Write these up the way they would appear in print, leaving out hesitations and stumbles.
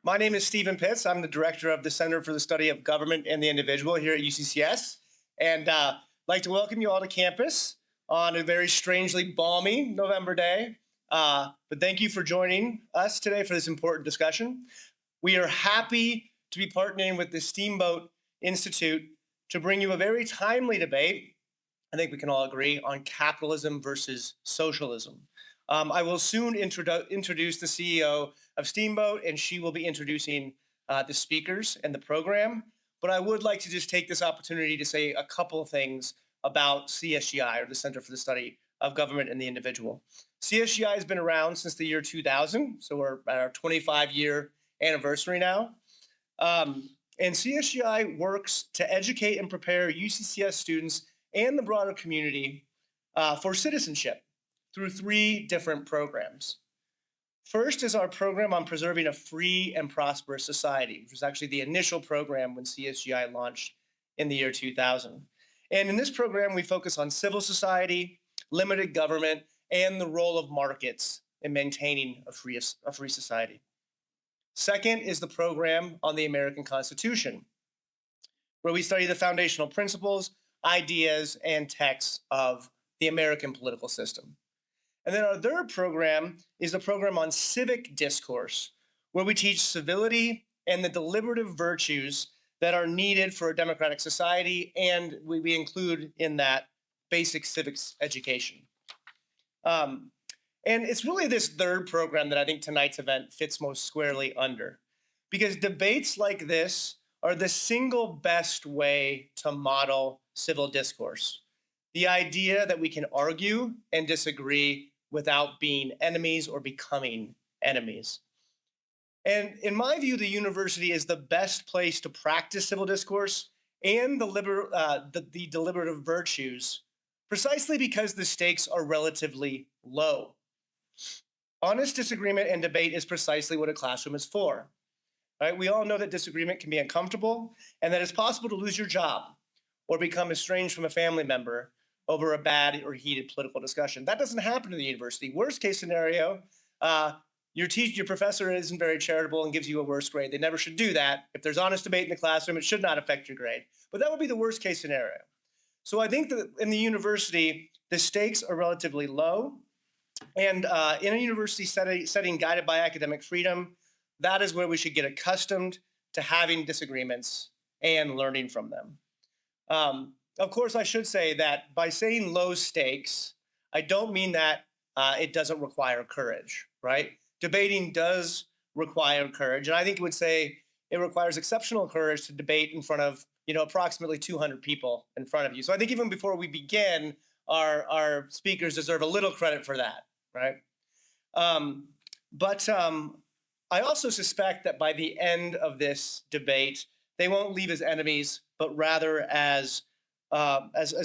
My name is Stephen Pitts. I'm the director of the Center for the Study of Government and the Individual here at UCCS. And I'd like to welcome you all to campus on a very strangely balmy November day. But thank you for joining us today for this important discussion. We are happy to be partnering with the Steamboat Institute to bring you a very timely debate, I think we can all agree, on capitalism versus socialism. I will soon introduce the CEO of Steamboat, and she will be introducing the speakers and the program. But I would like to just take this opportunity to say a couple of things about CSGI, or the Center for the Study of Government and the Individual. CSGI has been around since the year 2000, so we're at our 25-year anniversary now. And CSGI works to educate and prepare UCCS students and the broader community for citizenship through 3 different programs. First is our program on preserving a free and prosperous society, which was actually the initial program when CSGI launched in the year 2000. And in this program, we focus on civil society, limited government, and the role of markets in maintaining a free society. Second is the program on the American Constitution, where we study the foundational principles, ideas, and texts of the American political system. And then our third program is the program on civic discourse, where we teach civility and the deliberative virtues that are needed for a democratic society, and we include in that basic civics education. And it's really this third program that I think tonight's event fits most squarely under, because debates like this are the single best way to model civil discourse. The idea that we can argue and disagree without being enemies or becoming enemies. And in my view, the university is the best place to practice civil discourse and the deliberative virtues, precisely because the stakes are relatively low. Honest disagreement and debate is precisely what a classroom is for. Right? We all know that disagreement can be uncomfortable and that it's possible to lose your job or become estranged from a family member over a bad or heated political discussion. That doesn't happen in the university. Worst case scenario, your professor isn't very charitable and gives you a worse grade. They never should do that. If there's honest debate in the classroom, it should not affect your grade. But that would be the worst case scenario. So I think that in the university, the stakes are relatively low. And in a university setting guided by academic freedom, that is where we should get accustomed to having disagreements and learning from them. Of course, I should say that by saying low stakes, I don't mean that it doesn't require courage, right? Debating does require courage, and I think it would say it requires exceptional courage to debate in front of, approximately 200 people in front of you. So I think even before we begin, our speakers deserve a little credit for that, right? But I also suspect that by the end of this debate, they won't leave as enemies, but rather as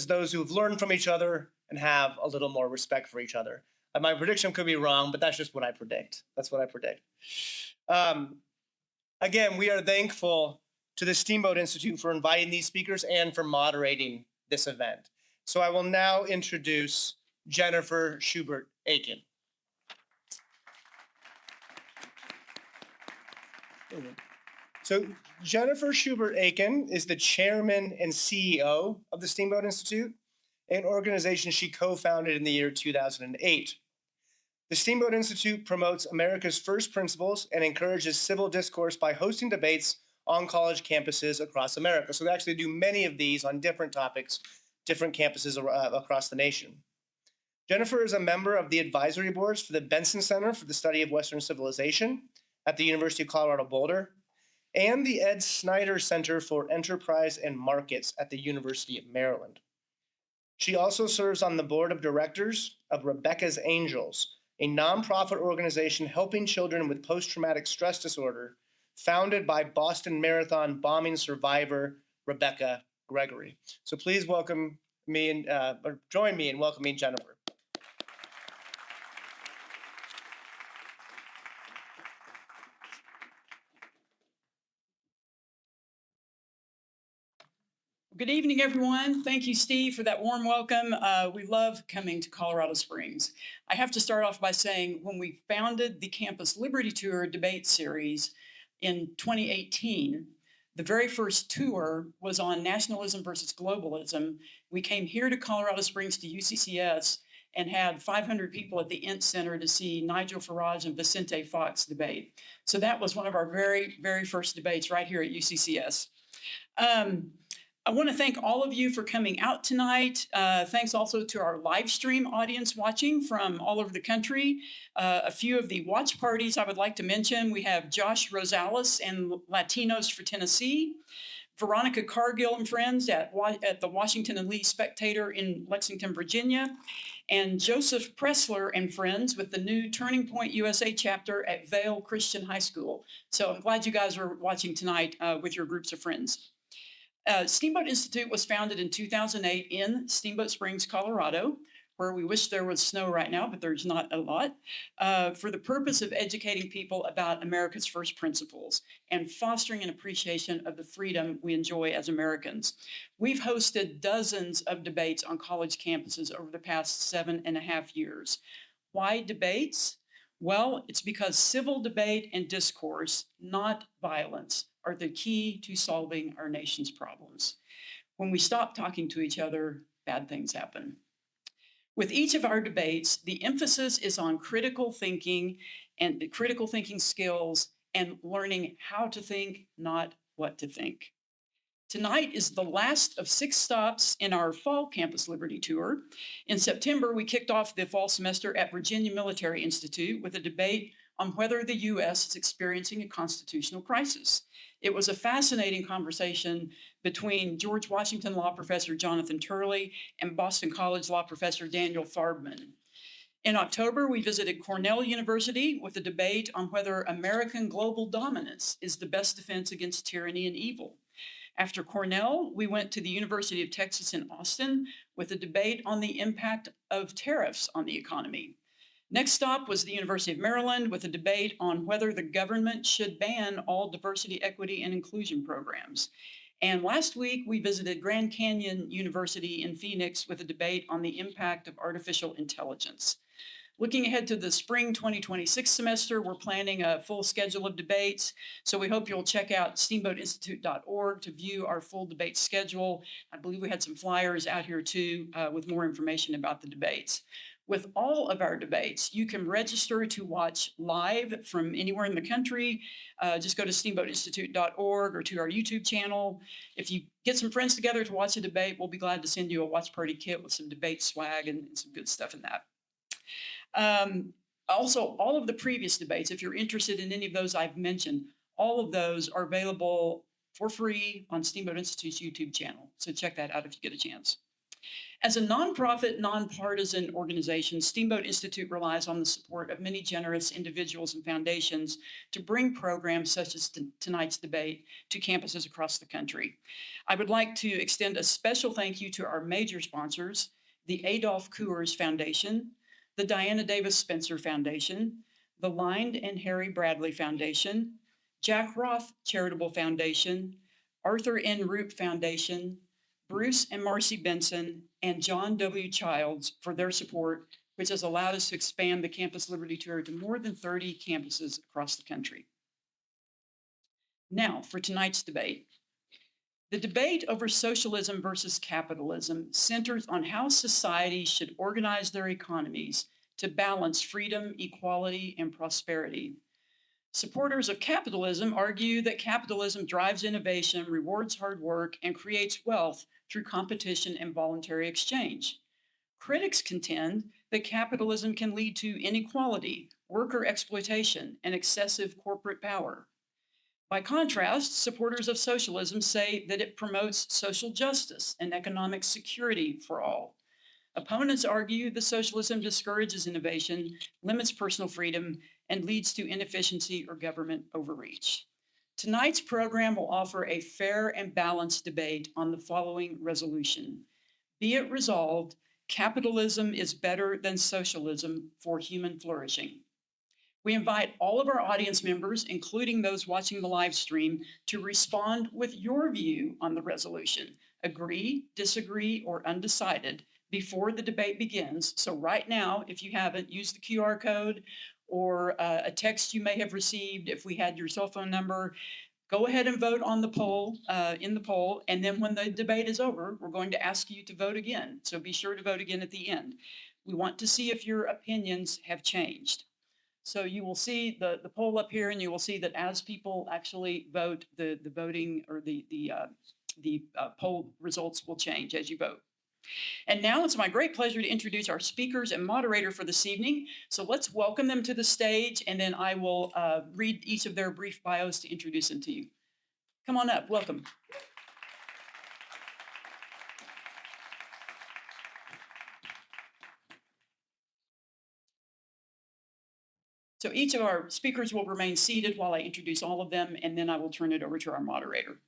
those who've learned from each other and have a little more respect for each other. My prediction could be wrong, but that's just what I predict. That's what I predict. Again, we are thankful to the Steamboat Institute for inviting these speakers and for moderating this event. So I will now introduce Jennifer Schubert-Aiken. So Jennifer Schubert-Aiken is the chairman and CEO of the Steamboat Institute, an organization she co-founded in the year 2008. The Steamboat Institute promotes America's first principles and encourages civil discourse by hosting debates on college campuses across America. So they actually do many of these on different topics, different campuses across the nation. Jennifer is a member of the advisory boards for the Benson Center for the Study of Western Civilization at the University of Colorado Boulder, and the Ed Snyder Center for Enterprise and Markets at the University of Maryland. She also serves on the board of directors of Rebecca's Angels, a nonprofit organization helping children with post-traumatic stress disorder, founded by Boston Marathon bombing survivor Rebecca Gregory. So please welcome me or join me in welcoming Jennifer. Good evening, everyone. Thank you, Steve, for that warm welcome. We love coming to Colorado Springs. I have to start off by saying when we founded the Campus Liberty Tour debate series, in 2018. The very first tour was on nationalism versus globalism. We came here to Colorado Springs to UCCS and had 500 people at the Ent Center to see Nigel Farage and Vicente Fox debate. So that was one of our very, very first debates right here at UCCS. I want to thank all of you for coming out tonight. Thanks also to our live stream audience watching from all over the country. A few of the watch parties I would like to mention. We have Josh Rosales and Latinos for Tennessee, Veronica Cargill and friends at the Washington and Lee Spectator in Lexington, Virginia, and Joseph Pressler and friends with the new Turning Point USA chapter at Vale Christian High School. So I'm glad you guys are watching tonight with your groups of friends. Steamboat Institute was founded in 2008 in Steamboat Springs, Colorado, where we wish there was snow right now, but there's not a lot, for the purpose of educating people about America's first principles and fostering an appreciation of the freedom we enjoy as Americans. We've hosted dozens of debates on college campuses over the past 7.5 years. Why debates? Well, it's because civil debate and discourse, not violence, are the key to solving our nation's problems. When we stop talking to each other, bad things happen. With each of our debates, the emphasis is on critical thinking and critical thinking skills and learning how to think, not what to think. Tonight is the last of 6 stops in our fall Campus Liberty Tour. In September, we kicked off the fall semester at Virginia Military Institute with a debate on whether the U.S. is experiencing a constitutional crisis. It was a fascinating conversation between George Washington law professor Jonathan Turley and Boston College law professor Daniel Farbman. In October, we visited Cornell University with a debate on whether American global dominance is the best defense against tyranny and evil. After Cornell, we went to the University of Texas in Austin with a debate on the impact of tariffs on the economy. Next stop was the University of Maryland with a debate on whether the government should ban all diversity, equity, and inclusion programs. And last week, we visited Grand Canyon University in Phoenix with a debate on the impact of artificial intelligence. Looking ahead to the spring 2026 semester, we're planning a full schedule of debates. So we hope you'll check out steamboatinstitute.org to view our full debate schedule. I believe we had some flyers out here too with more information about the debates. With all of our debates, you can register to watch live from anywhere in the country. Just go to steamboatinstitute.org or to our YouTube channel. If you get some friends together to watch a debate, we'll be glad to send you a watch party kit with some debate swag and some good stuff in that. Also, all of the previous debates, if you're interested in any of those I've mentioned, all of those are available for free on Steamboat Institute's YouTube channel. So check that out if you get a chance. As a nonprofit, nonpartisan organization, Steamboat Institute relies on the support of many generous individuals and foundations to bring programs such as tonight's debate to campuses across the country. I would like to extend a special thank you to our major sponsors, the Adolph Coors Foundation, the Diana Davis Spencer Foundation, the Lined and Harry Bradley Foundation, Jack Roth Charitable Foundation, Arthur N. Roop Foundation, Bruce and Marcy Benson, and John W. Childs for their support, which has allowed us to expand the Campus Liberty Tour to more than 30 campuses across the country. Now, for tonight's debate. The debate over socialism versus capitalism centers on how societies should organize their economies to balance freedom, equality, and prosperity. Supporters of capitalism argue that capitalism drives innovation, rewards hard work, and creates wealth through competition and voluntary exchange. Critics contend that capitalism can lead to inequality, worker exploitation, and excessive corporate power. By contrast, supporters of socialism say that it promotes social justice and economic security for all. Opponents argue that socialism discourages innovation, limits personal freedom, and leads to inefficiency or government overreach. Tonight's program will offer a fair and balanced debate on the following resolution. Be it resolved, capitalism is better than socialism for human flourishing. We invite all of our audience members, including those watching the live stream, to respond with your view on the resolution. Agree, disagree, or undecided before the debate begins. So right now, if you haven't, use the QR code or a text you may have received if we had your cell phone number. Go ahead and vote on the poll, in the poll, and then when the debate is over, we're going to ask you to vote again. So be sure to vote again at the end. We want to see if your opinions have changed. So you will see the poll up here, and you will see that as people actually vote, the voting or the poll results will change as you vote. And now it's my great pleasure to introduce our speakers and moderator for this evening. So let's welcome them to the stage, and then I will read each of their brief bios to introduce them to you. Come on up, welcome. So each of our speakers will remain seated while I introduce all of them, and then I will turn it over to our moderator.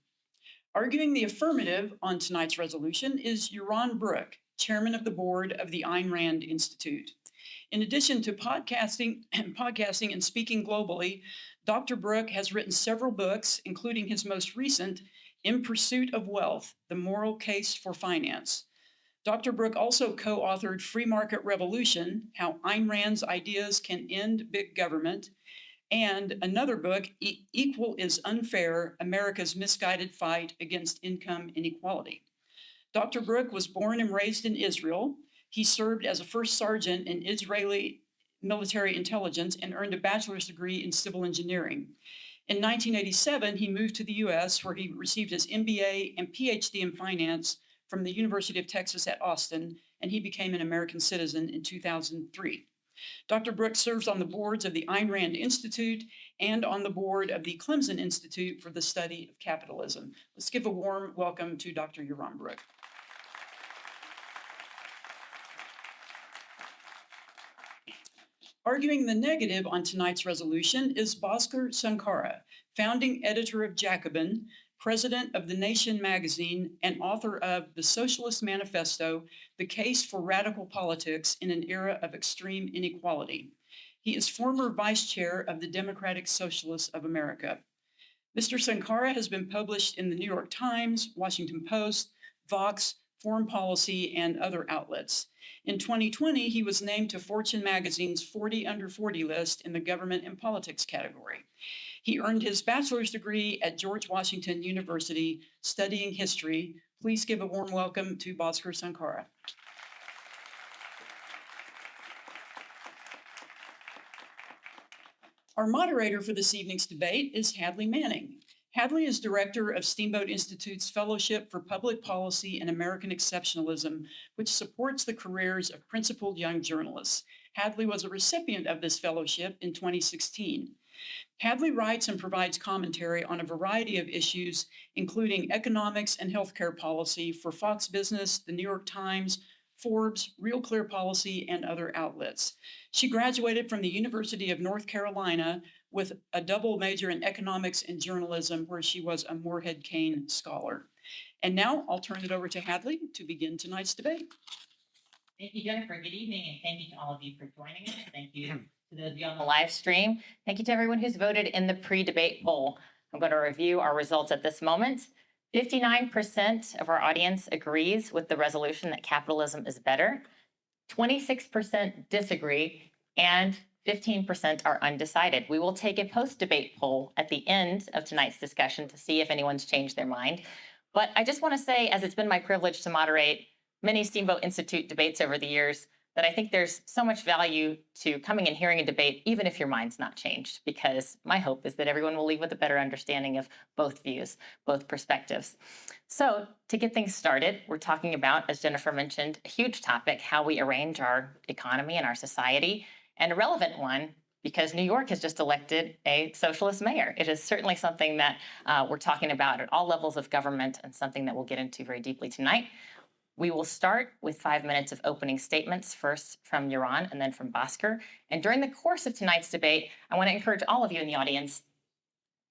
Arguing the affirmative on tonight's resolution is Yaron Brook, chairman of the board of the Ayn Rand Institute. In addition to podcasting and speaking globally, Dr. Brook has written several books, including his most recent, In Pursuit of Wealth, The Moral Case for Finance. Dr. Brook also co-authored Free Market Revolution, How Ayn Rand's Ideas Can End Big Government, and another book, Equal is Unfair, America's Misguided Fight Against Income Inequality. Dr. Brook was born and raised in Israel. He served as a first sergeant in Israeli military intelligence and earned a bachelor's degree in civil engineering. In 1987, he moved to the US, where he received his MBA and PhD in finance from the University of Texas at Austin, and he became an American citizen in 2003. Dr. Brook serves on the boards of the Ayn Rand Institute and on the board of the Clemson Institute for the Study of Capitalism. Let's give a warm welcome to Dr. Yaron Brook. Arguing the negative on tonight's resolution is Bhaskar Sunkara, founding editor of Jacobin, president of The Nation magazine, and author of the Socialist Manifesto, The Case for Radical Politics in an Era of Extreme Inequality. He is former vice chair of the Democratic Socialists of America. Mr. Sunkara has been published in the New York Times, Washington Post, Vox, Foreign Policy, and other outlets. In 2020, he was named to Fortune magazine's 40 Under 40 list in the government and politics category. He earned his bachelor's degree at George Washington University, studying history. Please give a warm welcome to Bhaskar Sunkara. Our moderator for this evening's debate is Hadley Manning. Hadley is director of Steamboat Institute's Fellowship for Public Policy and American Exceptionalism, which supports the careers of principled young journalists. Hadley was a recipient of this fellowship in 2016. Hadley writes and provides commentary on a variety of issues, including economics and healthcare policy for Fox Business, the New York Times, Forbes, Real Clear Policy, and other outlets. She graduated from the University of North Carolina with a double major in economics and journalism, where she was a Moorhead Kane Scholar. And now I'll turn it over to Hadley to begin tonight's debate. Thank you, Jennifer. Good evening, and thank you to all of you for joining us. Thank you to those of you on the live stream. Thank you to everyone who's voted in the pre-debate poll. I'm going to review our results at this moment. 59% of our audience agrees with the resolution that capitalism is better. 26% disagree, and 15% are undecided. We will take a post-debate poll at the end of tonight's discussion to see if anyone's changed their mind. But I just want to say, as it's been my privilege to moderate many Steamboat Institute debates over the years, that I think there's so much value to coming and hearing a debate, even if your mind's not changed, because my hope is that everyone will leave with a better understanding of both views, both perspectives. So to get things started, we're talking about, as Jennifer mentioned, a huge topic, how we arrange our economy and our society, and a relevant one, because New York has just elected a socialist mayor. It is certainly something that we're talking about at all levels of government, and something that we'll get into very deeply tonight. We will start with 5 minutes of opening statements, first from Yaron and then from Bhaskar. And during the course of tonight's debate, I want to encourage all of you in the audience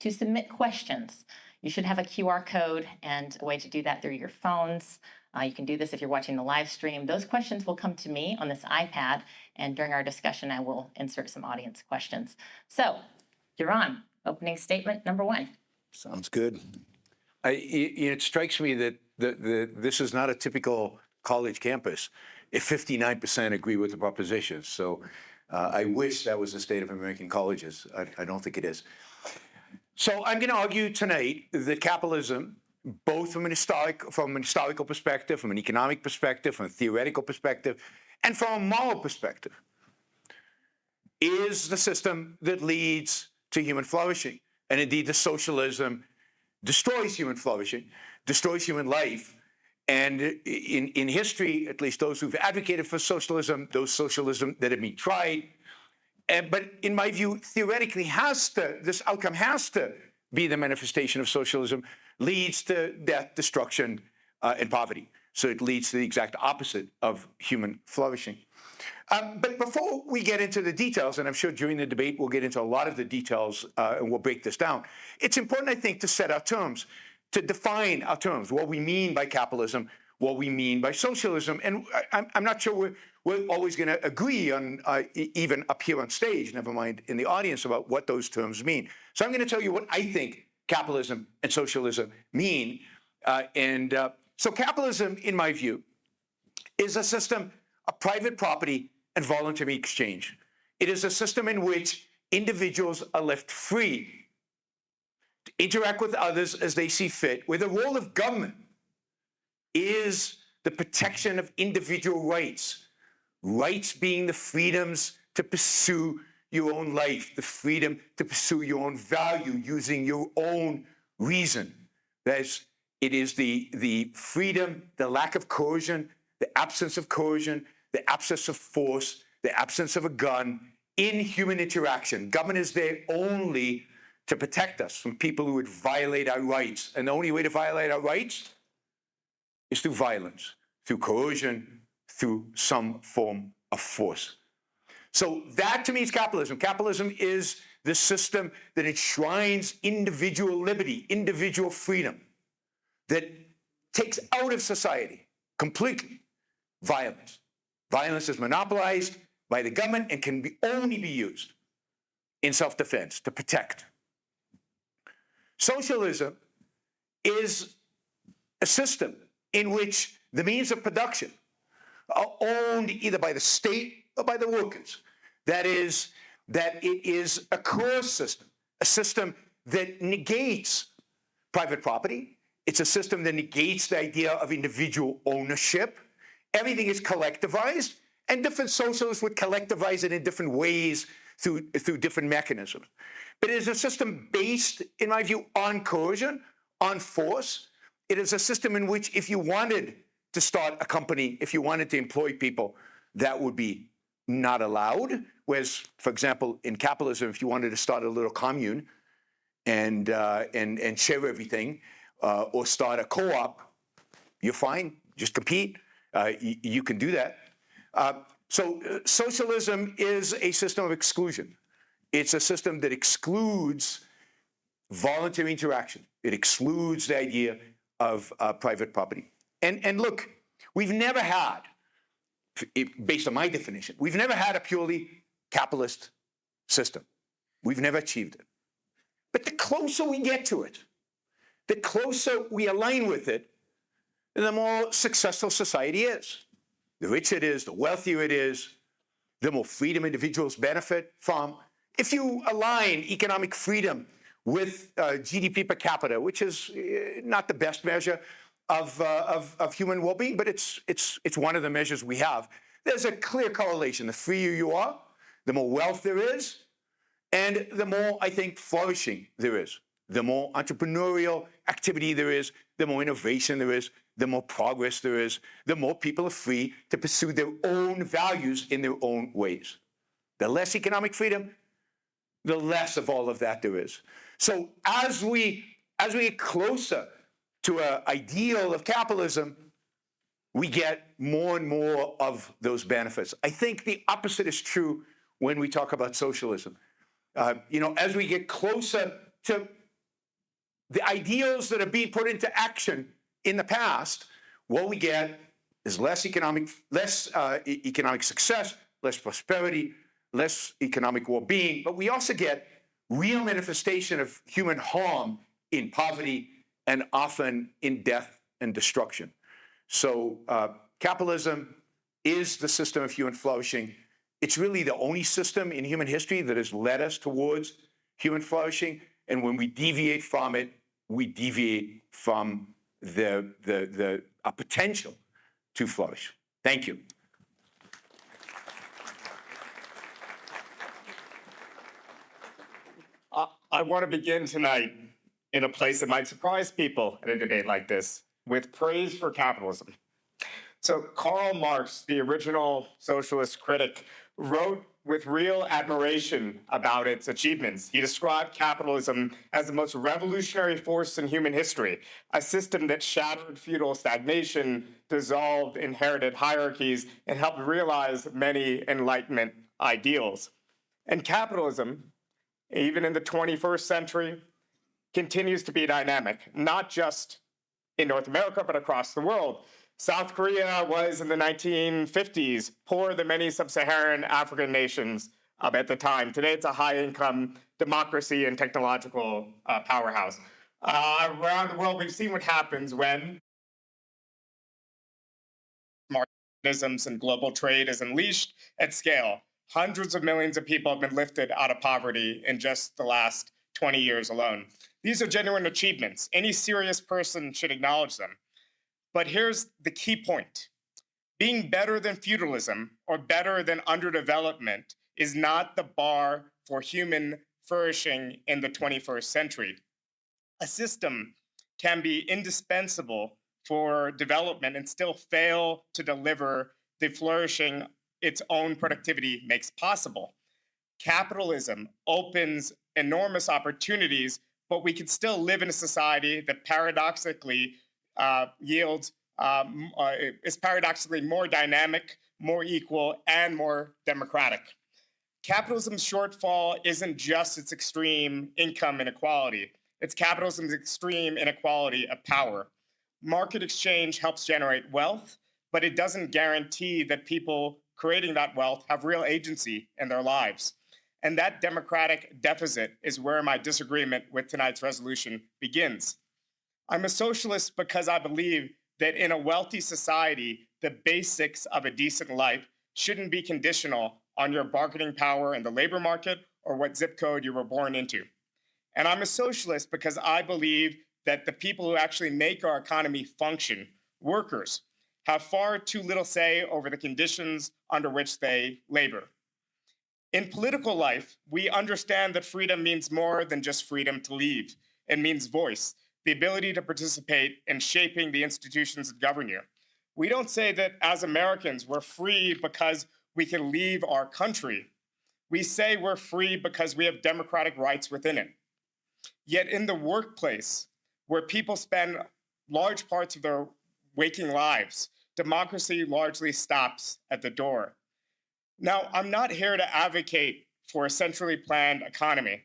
to submit questions. You should have a QR code and a way to do that through your phones. You can do this if you're watching the live stream. Those questions will come to me on this iPad, and during our discussion, I will insert some audience questions. So, Yaron, opening statement number 1. Sounds good. It strikes me that this is not a typical college campus. If 59% agree with the proposition, so I wish that was the state of American colleges. I don't think it is. So I'm going to argue tonight that capitalism, both from an historical perspective, from an economic perspective, from a theoretical perspective, and from a moral perspective, is the system that leads to human flourishing. And indeed, the socialism destroys human flourishing, destroys human life. And in history, at least those who've advocated for socialism, those socialism that have been tried, but in my view, theoretically this outcome has to be the manifestation of socialism, leads to death, destruction, and poverty. So it leads to the exact opposite of human flourishing. But before we get into the details, and I'm sure during the debate we'll get into a lot of the details and we'll break this down, it's important, I think, to set our terms, to define our terms, what we mean by capitalism, what we mean by socialism. And I'm not sure we're always going to agree on, even up here on stage, never mind in the audience, about what those terms mean. So I'm going to tell you what I think capitalism and socialism mean. So capitalism, in my view, is a system of private property and voluntary exchange. It is a system in which individuals are left free to interact with others as they see fit, where the role of government is the protection of individual rights, rights being the freedoms to pursue your own life, the freedom to pursue your own value using your own reason. That is, it is the freedom, the lack of coercion, the absence of coercion, the absence of force, the absence of a gun in human interaction. Government is there only to protect us from people who would violate our rights. And the only way to violate our rights is through violence, through coercion, through some form of force. So that, to me, is capitalism. Capitalism is the system that enshrines individual liberty, individual freedom, that takes out of society completely violence. Violence is monopolized by the government and can only be used in self-defense to protect. Socialism is a system in which the means of production are owned either by the state or by the workers. That is, that it is a coerced system, a system that negates private property. It's a system that negates the idea of individual ownership. Everything is collectivized, and different socialists would collectivize it in different ways through different mechanisms. But it is a system based, in my view, on coercion, on force. It is a system in which if you wanted to start a company, if you wanted to employ people, that would be not allowed. Whereas, for example, in capitalism, if you wanted to start a little commune and share everything, or start a co-op, you're fine. Just compete. You can do that. So socialism is a system of exclusion. It's a system that excludes voluntary interaction. It excludes the idea of private property. And look, we've never had, based on my definition, we've never had a purely capitalist system. We've never achieved it. But the closer we get to it, the closer we align with it, the more successful society is. The richer it is, the wealthier it is, the more freedom individuals benefit from. If you align economic freedom with GDP per capita, which is not the best measure of human well-being, but it's one of the measures we have, there's a clear correlation. The freer you are, the more wealth there is, and the more, I think, flourishing there is. The more entrepreneurial activity there is, the more innovation there is, the more progress there is, the more people are free to pursue their own values in their own ways. The less economic freedom, the less of all of that there is. So as we get closer to an ideal of capitalism, we get more and more of those benefits. I think the opposite is true when we talk about socialism. As we get closer to the ideals that are being put into action in the past, what we get is less economic success, less prosperity, less economic well-being, but we also get real manifestation of human harm in poverty and often in death and destruction. So capitalism is the system of human flourishing, It's really the only system in human history that has led us towards human flourishing. And when we deviate from it, we deviate from the potential to flourish. Thank you. I want to begin tonight in a place that might surprise people in a debate like this, with praise for capitalism. So Karl Marx, the original socialist critic, wrote with real admiration about its achievements. He described capitalism as the most revolutionary force in human history, a system that shattered feudal stagnation, dissolved inherited hierarchies, and helped realize many Enlightenment ideals. And capitalism, even in the 21st century, continues to be dynamic, not just in North America, but across the world. South Korea was in the 1950s poorer than many sub-Saharan African nations at the time. Today, it's a high-income democracy and technological powerhouse. Around the world, we've seen what happens when marketisms and global trade is unleashed at scale. Hundreds of millions of people have been lifted out of poverty in just the last 20 years alone. These are genuine achievements. Any serious person should acknowledge them. But here's the key point. Being better than feudalism or better than underdevelopment is not the bar for human flourishing in the 21st century. A system can be indispensable for development and still fail to deliver the flourishing its own productivity makes possible. Capitalism opens enormous opportunities, but we can still live in a society that paradoxically is paradoxically more dynamic, more equal, and more democratic. Capitalism's shortfall isn't just its extreme income inequality. It's capitalism's extreme inequality of power. Market exchange helps generate wealth, but it doesn't guarantee that people creating that wealth have real agency in their lives. And that democratic deficit is where my disagreement with tonight's resolution begins. I'm a socialist because I believe that in a wealthy society, the basics of a decent life shouldn't be conditional on your bargaining power in the labor market or what zip code you were born into. And I'm a socialist because I believe that the people who actually make our economy function, workers, have far too little say over the conditions under which they labor. In political life, we understand that freedom means more than just freedom to leave. It means voice, the ability to participate in shaping the institutions that govern you. We don't say that as Americans, we're free because we can leave our country. We say we're free because we have democratic rights within it. Yet in the workplace, where people spend large parts of their waking lives, democracy largely stops at the door. Now, I'm not here to advocate for a centrally planned economy.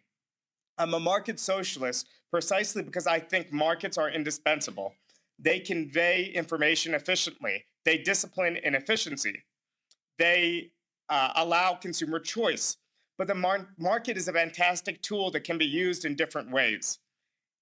I'm a market socialist precisely because I think markets are indispensable. They convey information efficiently. They discipline inefficiency. They allow consumer choice. But the market is a fantastic tool that can be used in different ways.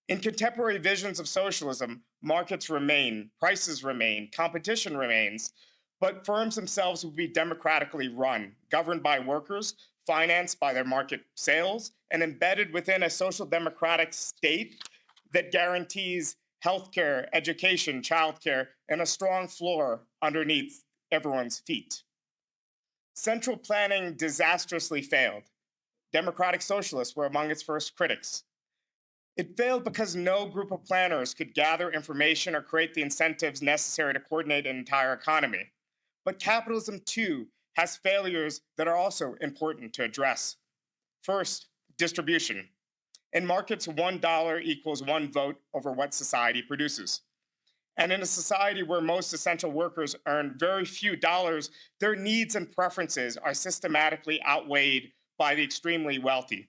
In contemporary visions of socialism, markets remain, prices remain, competition remains, but firms themselves will be democratically run, governed by workers, financed by their market sales, and embedded within a social democratic state that guarantees healthcare, education, childcare, and a strong floor underneath everyone's feet. Central planning disastrously failed. Democratic socialists were among its first critics. It failed because no group of planners could gather information or create the incentives necessary to coordinate an entire economy. But capitalism, too, has failures that are also important to address. First, distribution. In markets, $1 equals one vote over what society produces. And in a society where most essential workers earn very few dollars, their needs and preferences are systematically outweighed by the extremely wealthy.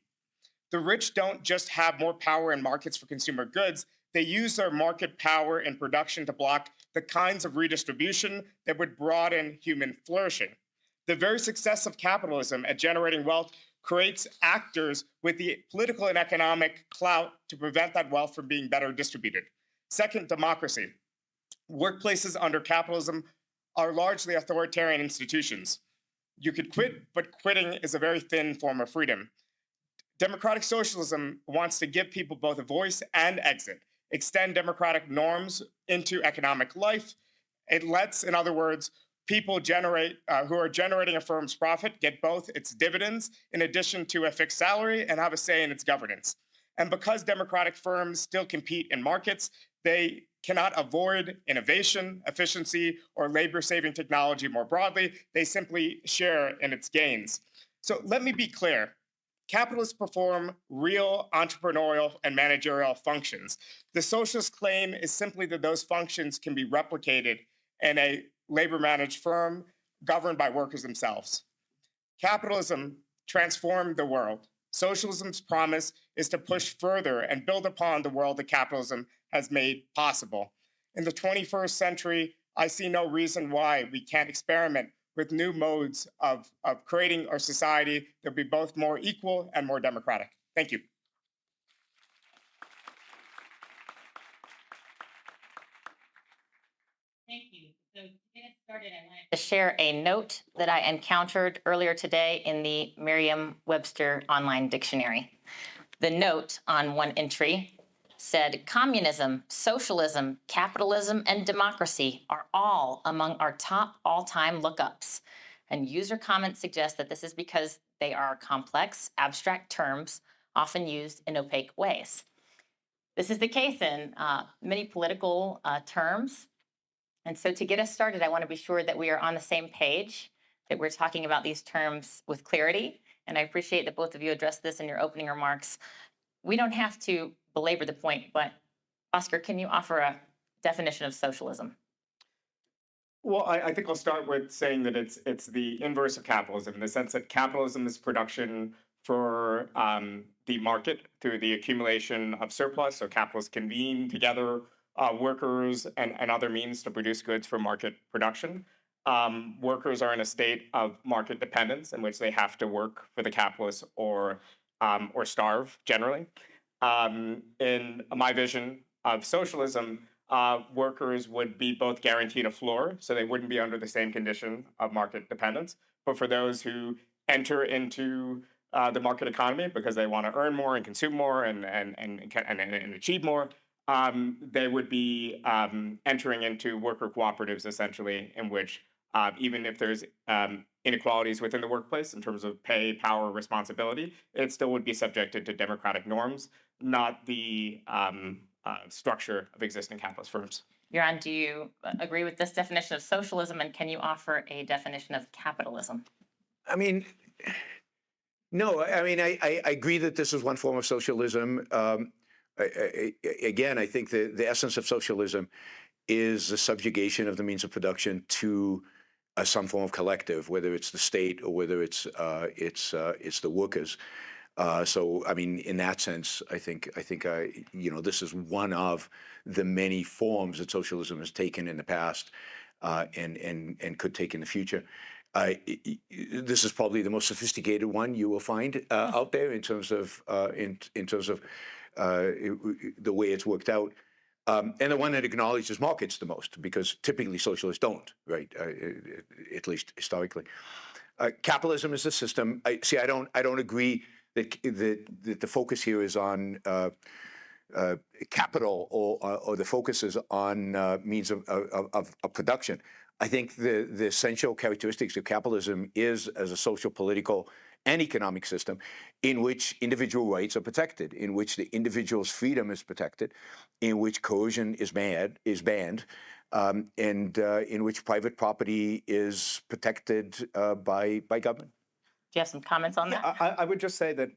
The rich don't just have more power in markets for consumer goods, they use their market power in production to block the kinds of redistribution that would broaden human flourishing. The very success of capitalism at generating wealth creates actors with the political and economic clout to prevent that wealth from being better distributed. Second, democracy. Workplaces under capitalism are largely authoritarian institutions. You could quit, but quitting is a very thin form of freedom. Democratic socialism wants to give people both a voice and exit, extend democratic norms into economic life. It lets, in other words, people who are generating a firm's profit get both its dividends in addition to a fixed salary and have a say in its governance. And because democratic firms still compete in markets, they cannot avoid innovation, efficiency, or labor-saving technology more broadly. They simply share in its gains. So let me be clear. Capitalists perform real entrepreneurial and managerial functions. The socialist claim is simply that those functions can be replicated in a labor-managed firm governed by workers themselves. Capitalism transformed the world. Socialism's promise is to push further and build upon the world that capitalism has made possible. In the 21st century, I see no reason why we can't experiment with new modes of creating a society that will be both more equal and more democratic. Thank you. Thank you. So to get started, I wanted to share a note that I encountered earlier today in the Merriam-Webster online dictionary. The note on one entry said, communism, socialism, capitalism, and democracy are all among our top all-time lookups. And user comments suggest that this is because they are complex, abstract terms, often used in opaque ways. This is the case in many political terms. And so to get us started, I want to be sure that we are on the same page, that we're talking about these terms with clarity. And I appreciate that both of you addressed this in your opening remarks. We don't have to belabor the point, but Bhaskar, can you offer a definition of socialism? Well, I think I'll start with saying that it's the inverse of capitalism, in the sense that capitalism is production for the market through the accumulation of surplus. So capitalists convene together workers and other means to produce goods for market production. Workers are in a state of market dependence in which they have to work for the capitalists or starve generally. In my vision of socialism, workers would be both guaranteed a floor, so they wouldn't be under the same condition of market dependence. But for those who enter into the market economy because they want to earn more and consume more and achieve more, they would be entering into worker cooperatives, essentially, in which even if there's inequalities within the workplace in terms of pay, power, responsibility, it still would be subjected to democratic norms, not the structure of existing capitalist firms. Yaron, do you agree with this definition of socialism, and can you offer a definition of capitalism? I mean, no, I mean, I agree that this is one form of socialism. Again, I think the essence of socialism is the subjugation of the means of production to some form of collective, whether it's the state or whether it's the workers. So, I mean, in that sense, I think this is one of the many forms that socialism has taken in the past, and could take in the future. This is probably the most sophisticated one you will find out there in terms of the way it's worked out. And the one that acknowledges markets the most, because typically socialists don't, right? At least historically. Capitalism is a system. I don't agree that the focus here is on capital or the focus is on means of production. I think the essential characteristics of capitalism is as a social, political, and economic system in which individual rights are protected, in which the individual's freedom is protected, in which coercion is banned, and in which private property is protected by government. Do you have some comments on that? I would just say that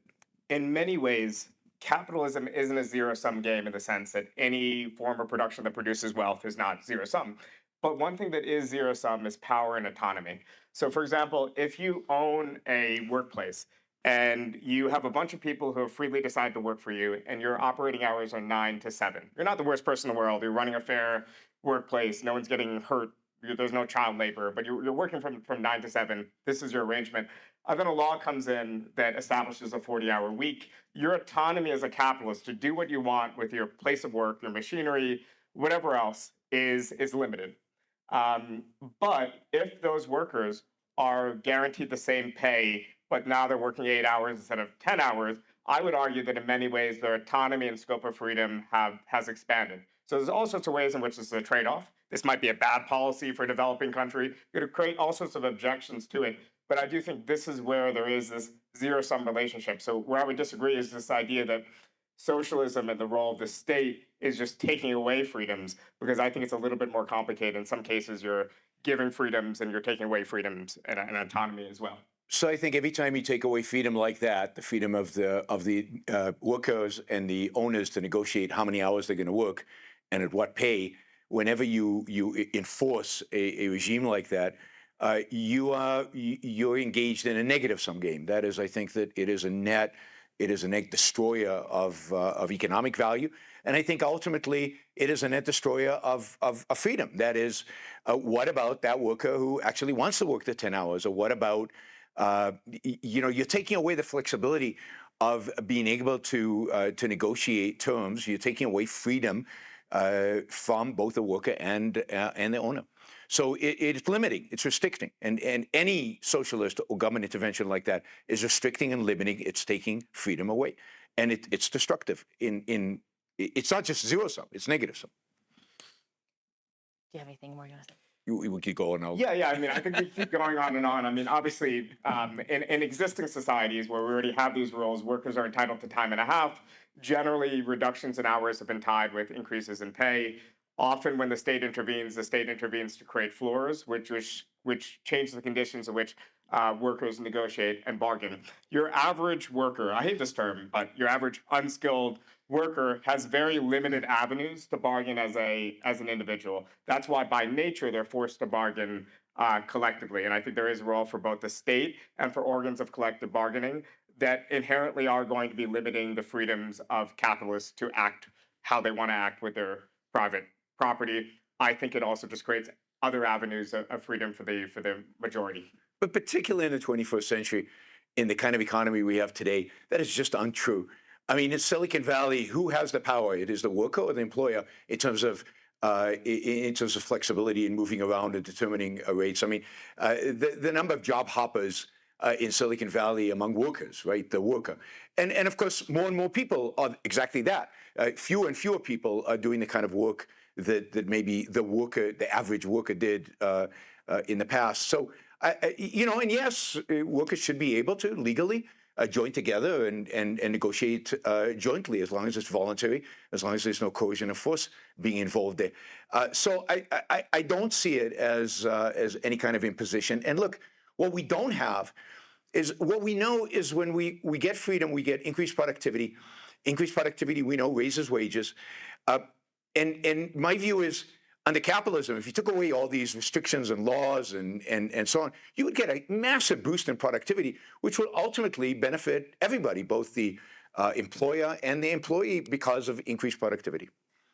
in many ways, capitalism isn't a zero-sum game in the sense that any form of production that produces wealth is not zero-sum. But one thing that is zero-sum is power and autonomy. So, for example, if you own a workplace and you have a bunch of people who have freely decided to work for you and your operating hours are 9 to 7, you're not the worst person in the world. You're running a fair workplace. No one's getting hurt. There's no child labor, but you're working from 9 to 7. This is your arrangement. Then a law comes in that establishes a 40-hour week. Your autonomy as a capitalist to do what you want with your place of work, your machinery, whatever else is limited. But if those workers are guaranteed the same pay, but now they're working 8 hours instead of 10 hours, I would argue that in many ways their autonomy and scope of freedom has expanded. So there's all sorts of ways in which this is a trade-off. This might be a bad policy for a developing country. It would create all sorts of objections to it. But I do think this is where there is this zero-sum relationship. So where I would disagree is this idea that socialism and the role of the state is just taking away freedoms, because I think it's a little bit more complicated. In some cases, you're giving freedoms and you're taking away freedoms and autonomy as well. So I think every time you take away freedom like that, the freedom of the workers and the owners to negotiate how many hours they're going to work and at what pay, whenever you enforce a regime like that, you're engaged in a negative sum game. That is, I think that it is a net destroyer of economic value, and I think ultimately it is a net destroyer of freedom. That is, what about that worker who actually wants to work the 10 hours, or what about you're taking away the flexibility of being able to negotiate terms. You're taking away freedom from both the worker and the owner. So it's limiting, it's restricting, and any socialist or government intervention like that is restricting and limiting. It's taking freedom away, and it's destructive. It's not just zero sum; it's negative sum. Do you have anything more you want to say? We keep going now. Yeah. I mean, I think we keep going on and on. I mean, obviously, in existing societies where we already have these rules, workers are entitled to time and a half. Generally, reductions in hours have been tied with increases in pay. Often, when the state intervenes to create floors, which change the conditions in which workers negotiate and bargain. Your average worker, I hate this term, but your average unskilled worker has very limited avenues to bargain as an individual. That's why, by nature, they're forced to bargain collectively. And I think there is a role for both the state and for organs of collective bargaining that inherently are going to be limiting the freedoms of capitalists to act how they want to act with their private property. I think it also just creates other avenues of freedom for the majority. But particularly in the 21st century, in the kind of economy we have today, that is just untrue. I mean, in Silicon Valley, who has the power? It is the worker or the employer in terms of flexibility in moving around and determining rates. I mean, the number of job hoppers in Silicon Valley among workers, right? The worker. And of course, more and more people are exactly that. Fewer and fewer people are doing the kind of work that maybe the average worker did in the past. So, and yes, workers should be able to legally join together and negotiate jointly, as long as it's voluntary, as long as there's no coercion of force being involved there. So I don't see it as any kind of imposition. And look, what we don't have is, what we know is, when we get freedom, we get increased productivity. Increased productivity, we know, raises wages. And my view is, under capitalism, if you took away all these restrictions and laws and so on, you would get a massive boost in productivity, which will ultimately benefit everybody, both the employer and the employee, because of increased productivity.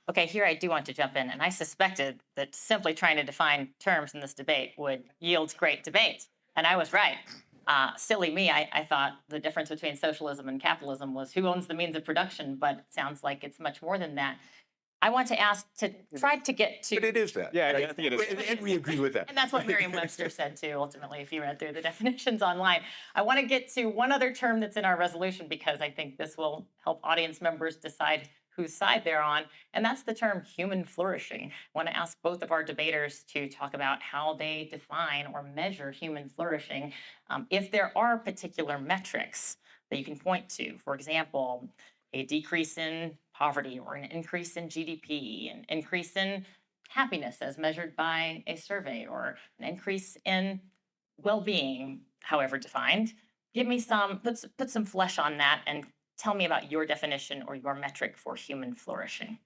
Okay, here I do want to jump in, and I suspected that simply trying to define terms in this debate would yield great debate, and I was right. Silly me, I thought the difference between socialism and capitalism was who owns the means of production, but it sounds like it's much more than that. I want to ask, to try to get to... But it is that. Yeah, right? I think it is. And we agree with that. And that's what Merriam-Webster said too, ultimately, if you read through the definitions online. I want to get to one other term that's in our resolution, because I think this will help audience members decide whose side they're on, and that's the term human flourishing. I want to ask both of our debaters to talk about how they define or measure human flourishing, if there are particular metrics that you can point to. For example, a decrease in poverty, or an increase in GDP, an increase in happiness as measured by a survey, or an increase in well-being, however defined. Give me put some flesh on that, and tell me about your definition or your metric for human flourishing.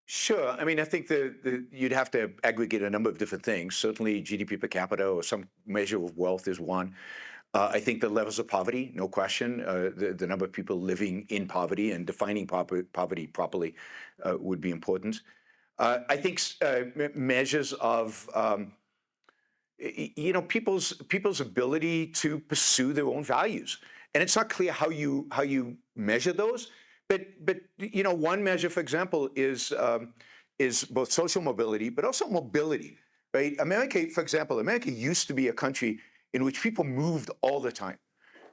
Sure. I mean, I think you'd have to aggregate a number of different things. Certainly GDP per capita or some measure of wealth is one. I think the levels of poverty, no question, the number of people living in poverty and defining poverty properly would be important. I think measures of people's ability to pursue their own values, and it's not clear how you measure those. But one measure, for example, is both social mobility, but also mobility. right? America, for example, America used to be a country in which people moved all the time.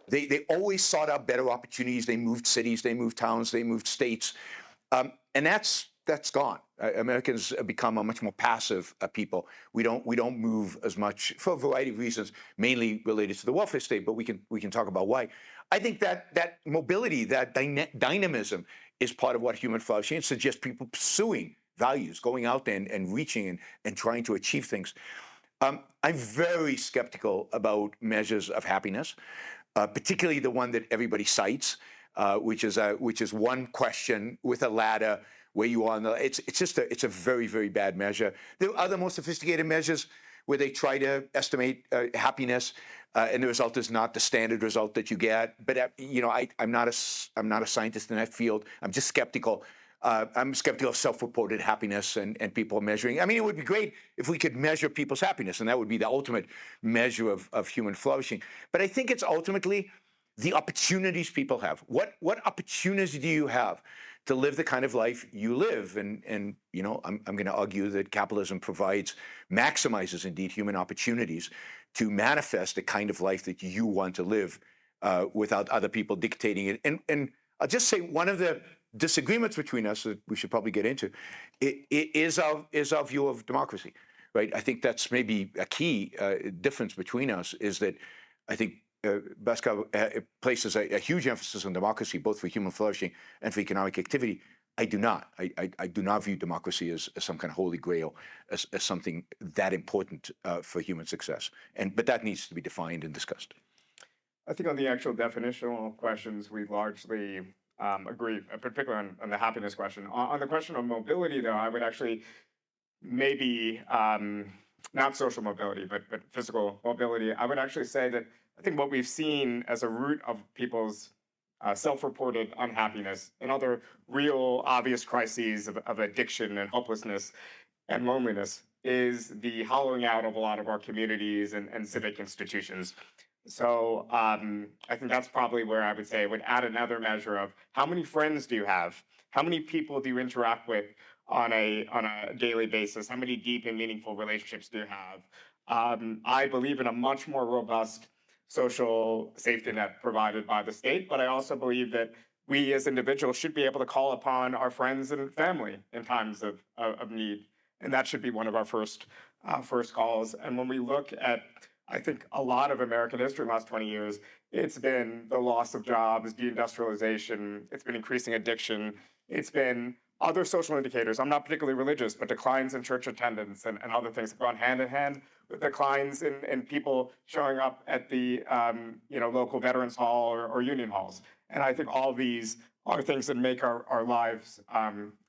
They always sought out better opportunities. They moved cities, they moved towns, they moved states, and that's gone. Americans have become a much more passive people. We don't move as much for a variety of reasons, mainly related to the welfare state. But we can talk about why. I think that mobility, that dynamism, is part of what human flourishing is. So just people pursuing values, going out there and reaching and trying to achieve things. I'm very skeptical about measures of happiness, particularly the one that everybody cites, which is one question with a ladder where you are. It's a very, very bad measure. There are other more sophisticated measures where they try to estimate happiness, and the result is not the standard result that you get. But I'm not a scientist in that field. I'm just skeptical. I'm skeptical of self-reported happiness and people measuring. I mean, it would be great if we could measure people's happiness, and that would be the ultimate measure of human flourishing. But I think it's ultimately the opportunities people have. What opportunities do you have to live the kind of life you live? And I'm going to argue that capitalism maximizes indeed human opportunities to manifest the kind of life that you want to live without other people dictating it. And I'll just say one of the disagreements between us that we should probably get into is our view of democracy, right? I think that's maybe a key difference between us, is that I think Bhaskar places a huge emphasis on democracy, both for human flourishing and for economic activity. I do not. I do not view democracy as some kind of holy grail, as something that important for human success. But that needs to be defined and discussed. I think on the actual definitional questions, we largely agree, particularly on the happiness question. On the question of mobility, though, I would actually maybe not social mobility, but physical mobility. I would actually say that I think what we've seen as a root of people's self-reported unhappiness and other real obvious crises of addiction and hopelessness and loneliness is the hollowing out of a lot of our communities and civic institutions. So I think that's probably where I would say I would add another measure of how many friends do you have? How many people do you interact with on a daily basis? How many deep and meaningful relationships do you have? I believe in a much more robust social safety net provided by the state, but I also believe that we as individuals should be able to call upon our friends and family in times of need, and that should be one of our first calls. And when we look at, I think, a lot of American history in the last 20 years, it's been the loss of jobs, deindustrialization, it's been increasing addiction, it's been other social indicators. I'm not particularly religious, but declines in church attendance and other things have gone hand in hand with declines in people showing up at the local veterans hall or union halls. And I think all these are things that make our lives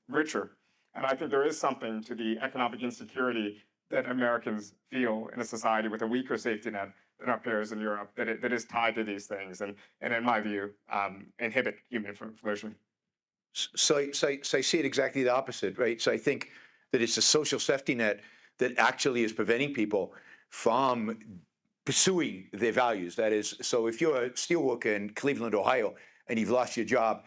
richer. And I think there is something to the economic insecurity that Americans feel in a society with a weaker safety net than our peers in Europe that is tied to these things and in my view, inhibit human flourishing. So I see it exactly the opposite, right? So I think that it's a social safety net that actually is preventing people from pursuing their values. That is, so if you're a steelworker in Cleveland, Ohio, and you've lost your job,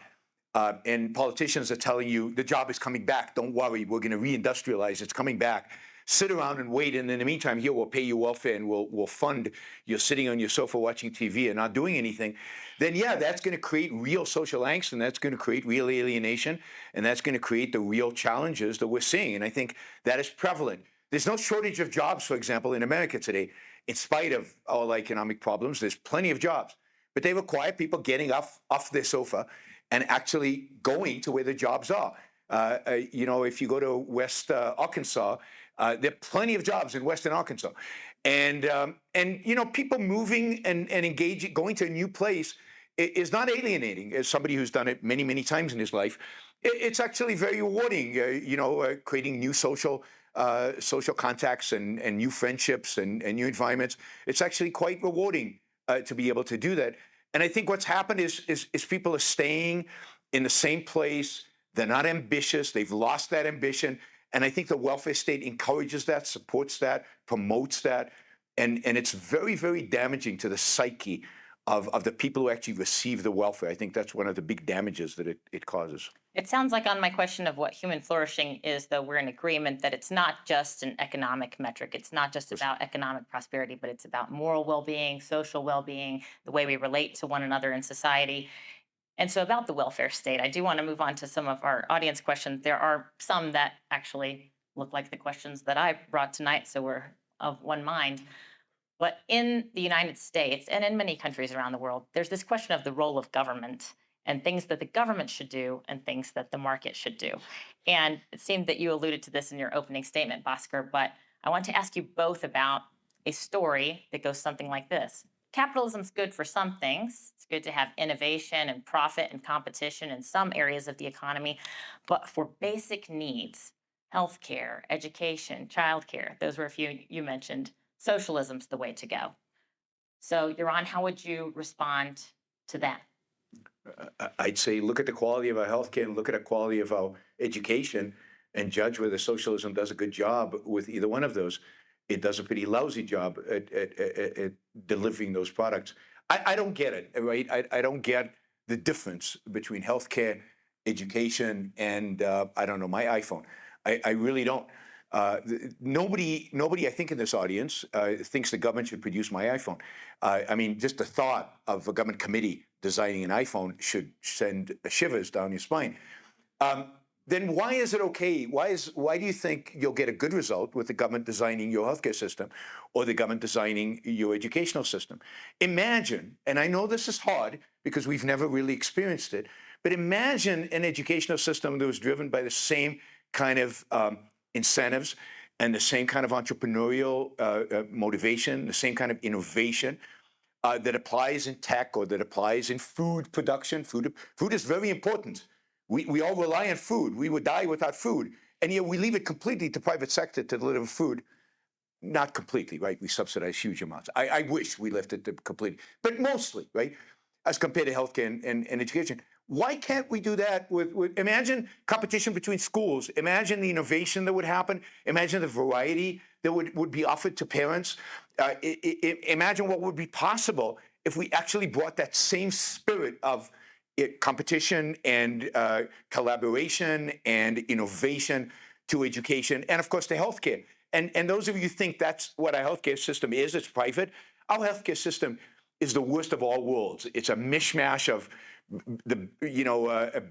and politicians are telling you the job is coming back, don't worry, we're going to reindustrialize, it's coming back. Sit around and wait, and in the meantime, here we'll pay you welfare and we'll fund you're sitting on your sofa watching TV and not doing anything. Then yeah, that's going to create real social angst, and that's going to create real alienation, and that's going to create the real challenges that we're seeing. And I think that is prevalent. There's no shortage of jobs, for example, in America today. In spite of all economic problems, there's plenty of jobs, but they require people getting off their sofa and actually going to where the jobs are. If you go to West Arkansas, there are plenty of jobs in Western Arkansas, and people moving and engaging, going to a new place is not alienating. As somebody who's done it many, many times in his life, it's actually very rewarding. Creating new social contacts and new friendships and new environments. It's actually quite rewarding to be able to do that. And I think what's happened is people are staying in the same place. They're not ambitious. They've lost that ambition. And I think the welfare state encourages that, supports that, promotes that. And it's very, very damaging to the psyche of the people who actually receive the welfare. I think that's one of the big damages that it causes. It sounds like on my question of what human flourishing is, though, we're in agreement that it's not just an economic metric. It's not just about economic prosperity, but it's about moral well-being, social well-being, the way we relate to one another in society. And so about the welfare state, I do want to move on to some of our audience questions. There are some that actually look like the questions that I brought tonight, so we're of one mind. But in the United States and in many countries around the world, there's this question of the role of government and things that the government should do and things that the market should do. And it seemed that you alluded to this in your opening statement, Bhaskar, but I want to ask you both about a story that goes something like this. Capitalism's good for some things. It's good to have innovation and profit and competition in some areas of the economy, but for basic needs, healthcare, education, childcare, those were a few you mentioned, socialism's the way to go. So, Yaron, how would you respond to that? I'd say look at the quality of our healthcare and look at the quality of our education and judge whether socialism does a good job with either one of those. It does a pretty lousy job at delivering those products. I don't get it, right? I don't get the difference between healthcare, education, and I don't know, my iPhone. I really don't. Nobody, I think, in this audience thinks the government should produce my iPhone. I mean, just the thought of a government committee designing an iPhone should send shivers down your spine. Then why is it okay? Why do you think you'll get a good result with the government designing your healthcare system or the government designing your educational system? Imagine, and I know this is hard because we've never really experienced it, but imagine an educational system that was driven by the same kind of incentives and the same kind of entrepreneurial motivation, the same kind of innovation that applies in tech or that applies in food production. Food is very important. We all rely on food. We would die without food. And yet we leave it completely to private sector to deliver food. Not completely, right? We subsidize huge amounts. I wish we left it completely, but mostly, right? As compared to healthcare and education. Why can't we do that with imagine competition between schools. Imagine the innovation that would happen. Imagine the variety that would be offered to parents. Imagine what would be possible if we actually brought that same spirit of competition and collaboration and innovation to education and, of course, to healthcare. And those of you who think that's what our healthcare system is, it's private. Our healthcare system is the worst of all worlds. It's a mishmash of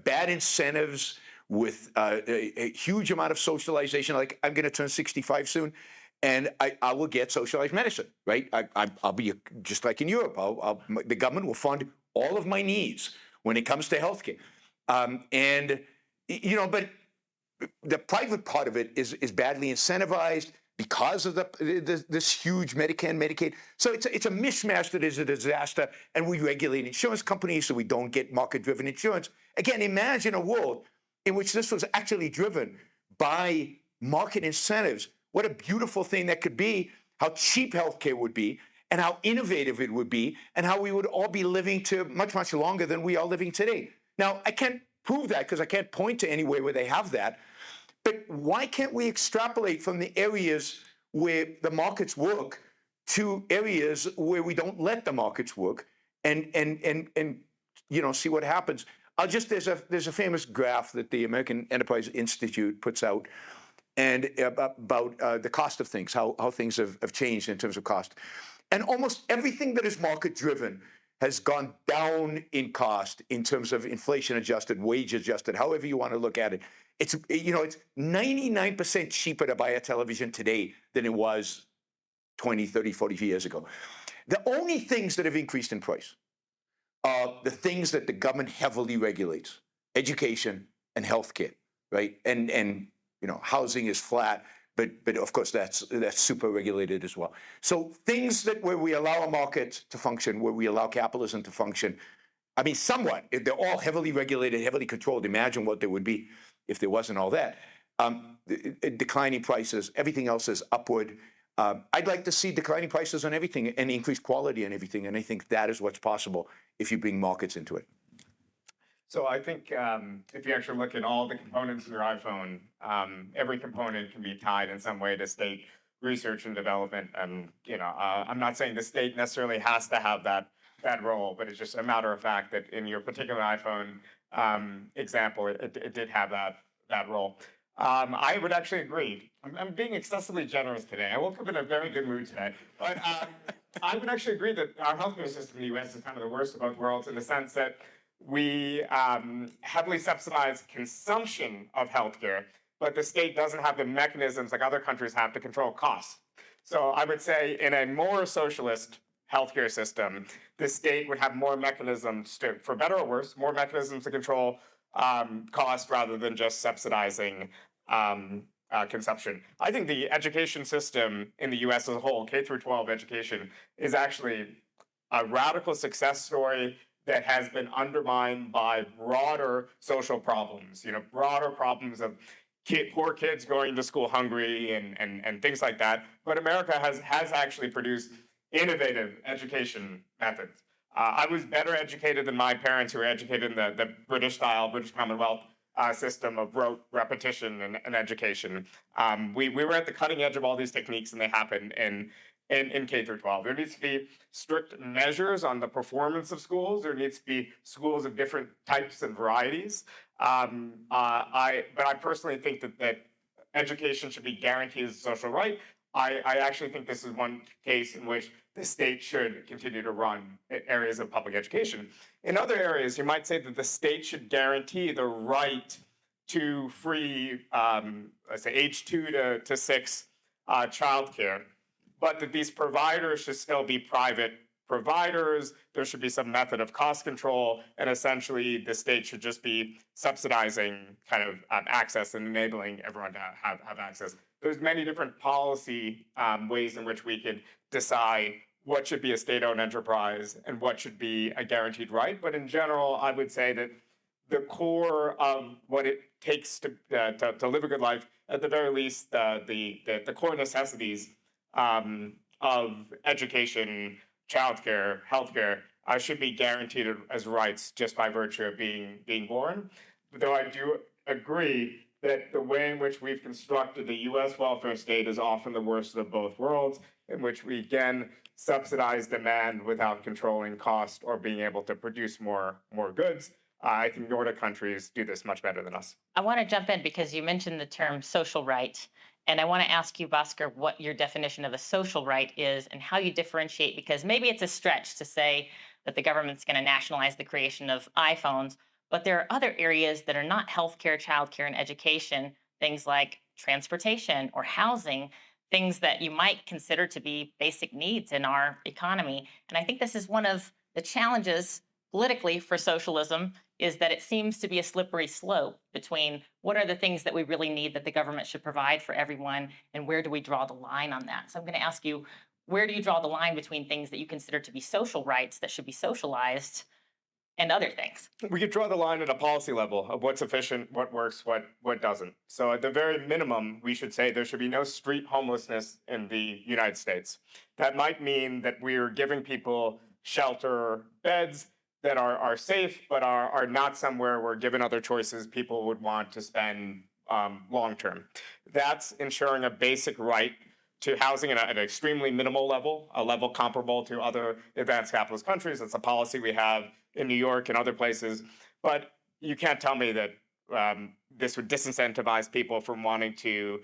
bad incentives with a huge amount of socialization. Like, I'm going to turn 65 soon, and I will get socialized medicine, right? I'll be just like in Europe. The government will fund all of my needs when it comes to healthcare. But the private part of it is badly incentivized because of this huge Medicare and Medicaid. So it's a mishmash that is a disaster, and we regulate insurance companies so we don't get market-driven insurance. Again, imagine a world in which this was actually driven by market incentives. What a beautiful thing that could be, how cheap healthcare would be, and how innovative it would be, and how we would all be living to much, much longer than we are living today. Now, I can't prove that because I can't point to anywhere where they have that. But why can't we extrapolate from the areas where the markets work to areas where we don't let the markets work and see what happens? There's a famous graph that the American Enterprise Institute puts out and about the cost of things, how things have changed in terms of cost. And almost everything that is market driven has gone down in cost in terms of inflation adjusted, wage adjusted, however you want to look at it. It's 99% cheaper to buy a television today than it was 20, 30, 40 years ago. The only things that have increased in price are the things that the government heavily regulates: education and healthcare, right? And housing is flat, but of course that's super regulated as well. So things where we allow a market to function, where we allow capitalism to function, I mean, somewhat, if they're all heavily regulated, heavily controlled, imagine what there would be if there wasn't all that. Declining prices, everything else is upward. I'd like to see declining prices on everything and increased quality on everything, and I think that is what's possible if you bring markets into it. So I think if you actually look at all the components of your iPhone, every component can be tied in some way to state research and development. And I'm not saying the state necessarily has to have that that role, but it's just a matter of fact that in your particular iPhone example, it did have that role. I would actually agree. I'm being excessively generous today. I woke up in a very good mood today. But I would actually agree that our healthcare system in the US is kind of the worst of both worlds in the sense that we heavily subsidize consumption of healthcare, but the state doesn't have the mechanisms like other countries have to control costs. So I would say in a more socialist healthcare system, the state would have more mechanisms to, for better or worse, more mechanisms to control cost rather than just subsidizing consumption. I think the education system in the US as a whole, K through 12 education, is actually a radical success story that has been undermined by broader social problems, broader problems of poor kids going to school hungry and things like that. But America has actually produced innovative education methods. I was better educated than my parents, who were educated in the British style, British Commonwealth system of rote repetition and education. We were at the cutting edge of all these techniques, and they happen in K through 12. There needs to be strict measures on the performance of schools. There needs to be schools of different types and varieties. But I personally think that education should be guaranteed as a social right. I actually think this is one case in which the state should continue to run areas of public education. In other areas, you might say that the state should guarantee the right to free, let's say, age 2 to 6 childcare, but that these providers should still be private providers. There should be some method of cost control, and essentially the state should just be subsidizing kind of access and enabling everyone to have access. There's many different policy ways in which we could decide what should be a state-owned enterprise and what should be a guaranteed right. But in general, I would say that the core of what it takes to live a good life, at the very least, the core necessities of education, childcare, healthcare, should be guaranteed as rights just by virtue of being born. Though I do agree that the way in which we've constructed the U.S. welfare state is often the worst of both worlds, in which we again subsidize demand without controlling cost or being able to produce more goods. I think Nordic countries do this much better than us. I want to jump in because you mentioned the term social right. And I want to ask you, Bhaskar, what your definition of a social right is and how you differentiate, because maybe it's a stretch to say that the government's going to nationalize the creation of iPhones, but there are other areas that are not healthcare, childcare, and education, things like transportation or housing, things that you might consider to be basic needs in our economy. And I think this is one of the challenges politically for socialism, is that it seems to be a slippery slope between what are the things that we really need that the government should provide for everyone, and where do we draw the line on that? So I'm going to ask you, where do you draw the line between things that you consider to be social rights that should be socialized and other things? We could draw the line at a policy level of what's efficient, what works, what doesn't. So at the very minimum, we should say there should be no street homelessness in the United States. That might mean that we're giving people shelter beds that are safe, but are not somewhere where, given other choices, people would want to spend long term. That's ensuring a basic right to housing at an extremely minimal level, a level comparable to other advanced capitalist countries. That's a policy we have in New York and other places. But you can't tell me that this would disincentivize people from wanting to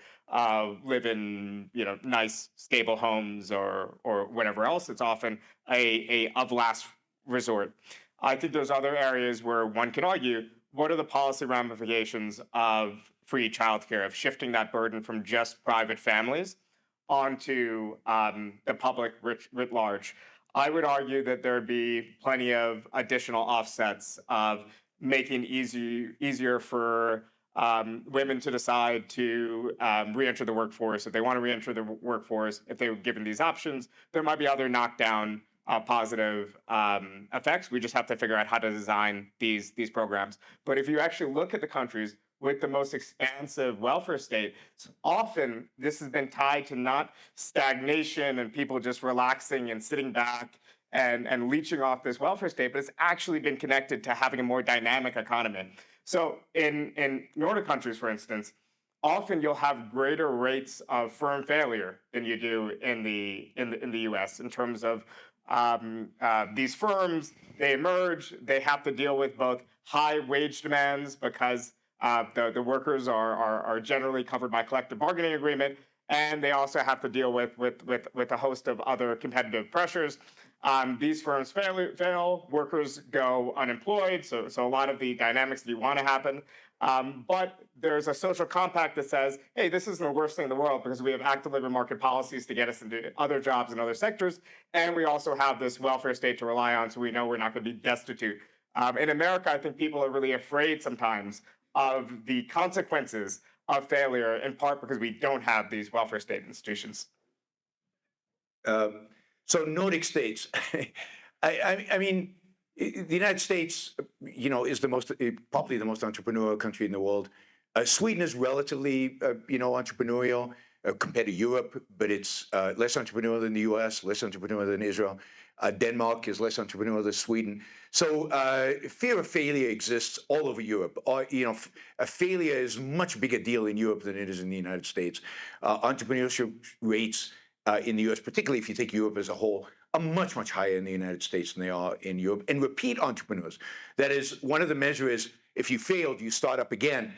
live in nice, stable homes or whatever else. It's often a of last resort. I think there's other areas where one can argue, what are the policy ramifications of free childcare, of shifting that burden from just private families onto the public writ large? I would argue that there'd be plenty of additional offsets of making easier for women to decide to re-enter the workforce. If they want to re-enter the workforce, if they were given these options, there might be other knockdown positive effects. We just have to figure out how to design these programs. But if you actually look at the countries with the most expansive welfare state, often this has been tied to not stagnation and people just relaxing and sitting back and leeching off this welfare state, but it's actually been connected to having a more dynamic economy. So in Nordic countries, for instance, often you'll have greater rates of firm failure than you do in the US in terms of these firms, they emerge, they have to deal with both high wage demands because the workers are generally covered by collective bargaining agreement, and they also have to deal with a host of other competitive pressures. These firms fail, workers go unemployed, so a lot of the dynamics that you want to happen. But there's a social compact that says, hey, this isn't the worst thing in the world because we have active labor market policies to get us into other jobs in other sectors, and we also have this welfare state to rely on, so we know we're not going to be destitute. In America, I think people are really afraid sometimes of the consequences of failure, in part because we don't have these welfare state institutions. So Nordic states, I mean, the United States, is probably the most entrepreneurial country in the world. Sweden is relatively, entrepreneurial compared to Europe, but it's less entrepreneurial than the U.S., less entrepreneurial than Israel. Denmark is less entrepreneurial than Sweden. So fear of failure exists all over Europe. A failure is a much bigger deal in Europe than it is in the United States. Entrepreneurship rates in the U.S., particularly if you take Europe as a whole, are much, much higher in the United States than they are in Europe. And repeat entrepreneurs, that is, one of the measures is if you failed, you start up again.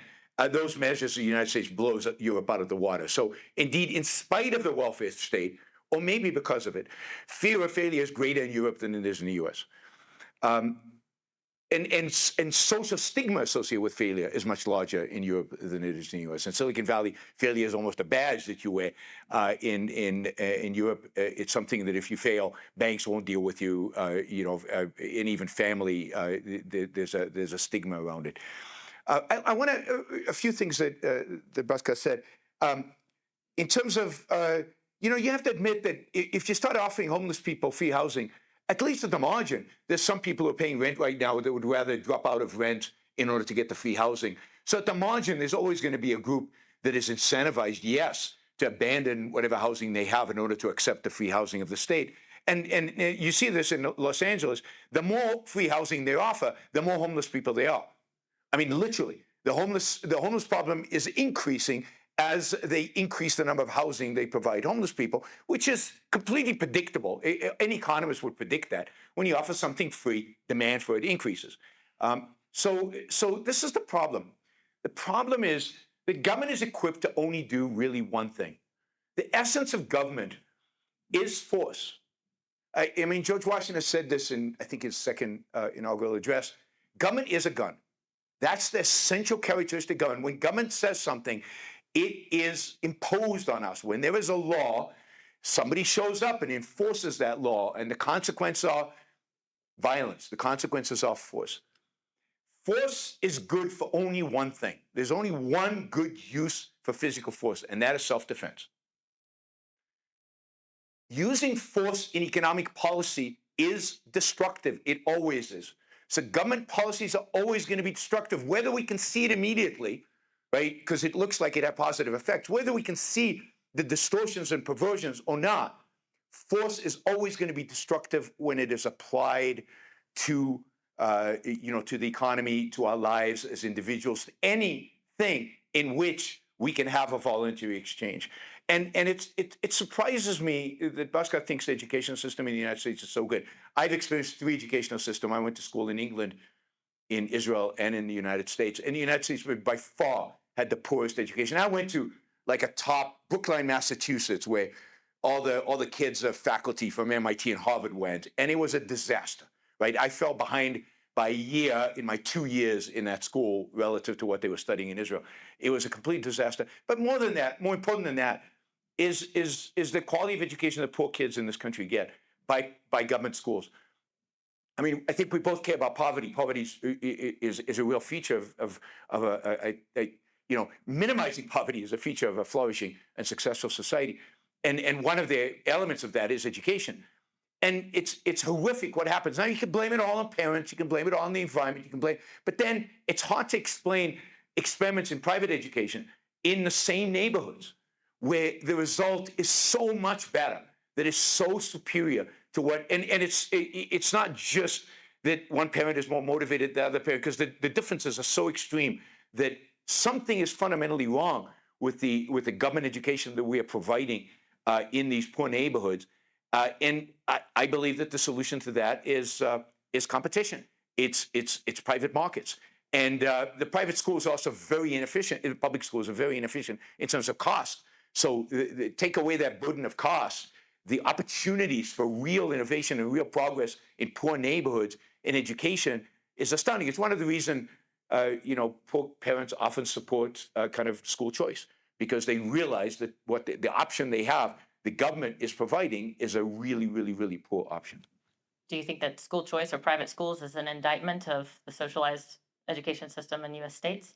Those measures, the United States blows Europe out of the water. So indeed, in spite of the welfare state, or maybe because of it, fear of failure is greater in Europe than it is in the U.S. And social stigma associated with failure is much larger in Europe than it is in the U.S. In Silicon Valley, failure is almost a badge that you wear. In Europe, it's something that if you fail, banks won't deal with you. And even family, there's a stigma around it. I want a few things that Bhaskar said. In terms of, you have to admit that if you start offering homeless people free housing, at least at the margin, there's some people who are paying rent right now that would rather drop out of rent in order to get the free housing. So at the margin, there's always going to be a group that is incentivized, yes, to abandon whatever housing they have in order to accept the free housing of the state. And you see this in Los Angeles. The more free housing they offer, the more homeless people there are. I mean, literally, the homeless problem is increasing as they increase the number of housing they provide homeless people, which is completely predictable. Any economist would predict that. When you offer something free, demand for it increases. So this is the problem. The problem is the government is equipped to only do really one thing. The essence of government is force. I mean, George Washington said this in, I think, his second inaugural address. Government is a gun. That's the essential characteristic of government. When government says something, it is imposed on us. When there is a law, somebody shows up and enforces that law, and the consequences are violence. The consequences are force. Force is good for only one thing. There's only one good use for physical force, and that is self-defense. Using force in economic policy is destructive. It always is. So government policies are always going to be destructive, whether we can see it immediately, right? Because it looks like it had positive effects. Whether we can see the distortions and perversions or not, force is always going to be destructive when it is applied to, to the economy, to our lives as individuals, anything in which we can have a voluntary exchange. And it surprises me that Bhaskar thinks the education system in the United States is so good. I've experienced 3 educational systems. I went to school in England, in Israel, and in the United States. And the United States by far had the poorest education. I went to like a top Brookline, Massachusetts, where all the kids of faculty from MIT and Harvard went, and it was a disaster, right? I fell behind by a year in my 2 years in that school relative to what they were studying in Israel. It was a complete disaster. But more than that, more important than that, is the quality of education that poor kids in this country get by government schools. I mean, I think we both care about poverty. Poverty is a real feature of minimizing poverty is a feature of a flourishing and successful society. And one of the elements of that is education. And it's horrific what happens. Now, you can blame it all on parents. You can blame it all on the environment. But then it's hard to explain experiments in private education in the same neighborhoods where the result is so much better, that is so superior to what, and it's not just that one parent is more motivated than the other parent, because the differences are so extreme that something is fundamentally wrong with the government education that we are providing in these poor neighborhoods. And I believe that the solution to that is competition. It's private markets. And the private schools are also very inefficient. The public schools are very inefficient in terms of cost. So take away that burden of cost, the opportunities for real innovation and real progress in poor neighborhoods in education is astounding. It's one of the reasons, poor parents often support kind of school choice, because they realize that what the option they have, the government is providing, is a really, really, really poor option. Do you think that school choice or private schools is an indictment of the socialized education system in U.S. states?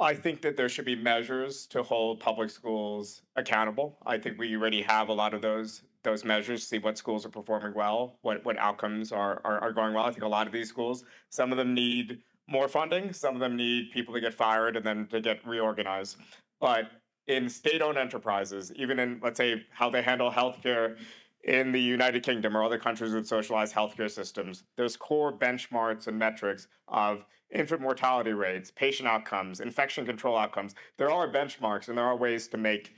I think that there should be measures to hold public schools accountable. I think we already have a lot of those measures, see what schools are performing well, what outcomes are going well. I think a lot of these schools, some of them need more funding, some of them need people to get fired and then to get reorganized. But in state-owned enterprises, even in, let's say, how they handle healthcare in the United Kingdom or other countries with socialized healthcare systems, there's core benchmarks and metrics of infant mortality rates, patient outcomes, infection control outcomes. There are benchmarks, and there are ways to make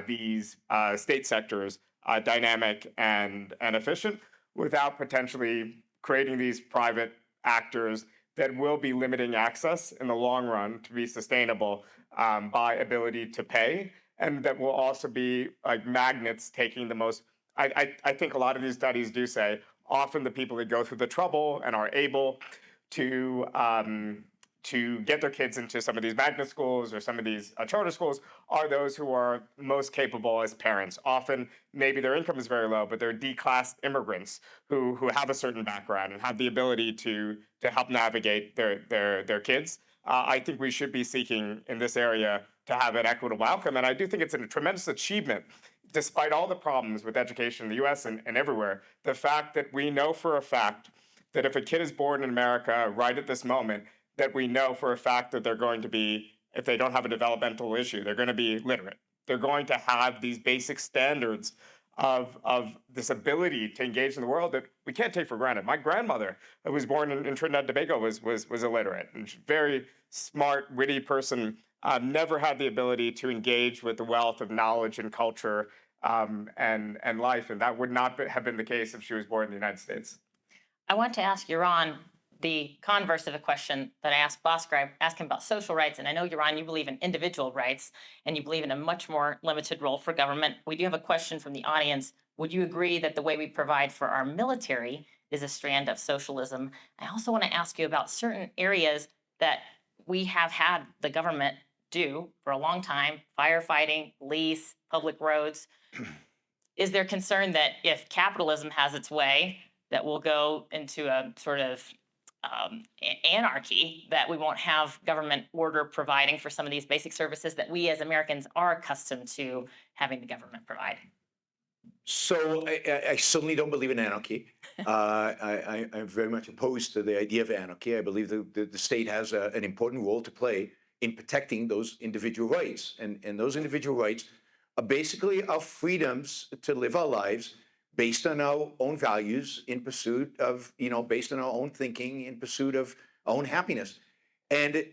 these state sectors dynamic and efficient without potentially creating these private actors that will be limiting access in the long run to be sustainable by ability to pay, and that will also be like magnets taking the most. I think a lot of these studies do say often the people that go through the trouble and are able to get their kids into some of these magnet schools or some of these charter schools are those who are most capable as parents. Often, maybe their income is very low, but they're D-class immigrants who have a certain background and have the ability to help navigate their kids. I think we should be seeking in this area to have an equitable outcome. And I do think it's a tremendous achievement, despite all the problems with education in the US and everywhere, the fact that we know for a fact that if a kid is born in America right at this moment, that we know for a fact that they're going to be, if they don't have a developmental issue, they're going to be literate. They're going to have these basic standards of this ability to engage in the world that we can't take for granted. My grandmother, who was born in Trinidad and Tobago, was illiterate, and she's a very smart, witty person. Never had the ability to engage with the wealth of knowledge and culture and life, and that would not have been the case if she was born in the United States. I want to ask Yaron the converse of a question that I asked Bhaskar. I asked him about social rights, and I know, Yaron, you believe in individual rights, and you believe in a much more limited role for government. We do have a question from the audience. Would you agree that the way we provide for our military is a strand of socialism? I also want to ask you about certain areas that we have had the government do for a long time: firefighting, police, public roads. Is there concern that if capitalism has its way, that we'll go into a sort of anarchy, that we won't have government order providing for some of these basic services that we as Americans are accustomed to having the government provide? So I certainly don't believe in anarchy. I'm very much opposed to the idea of anarchy. I believe the state has an important role to play in protecting those individual rights. And those individual rights are basically our freedoms to live our lives based on our own values, in pursuit of, based on our own thinking, in pursuit of our own happiness. And,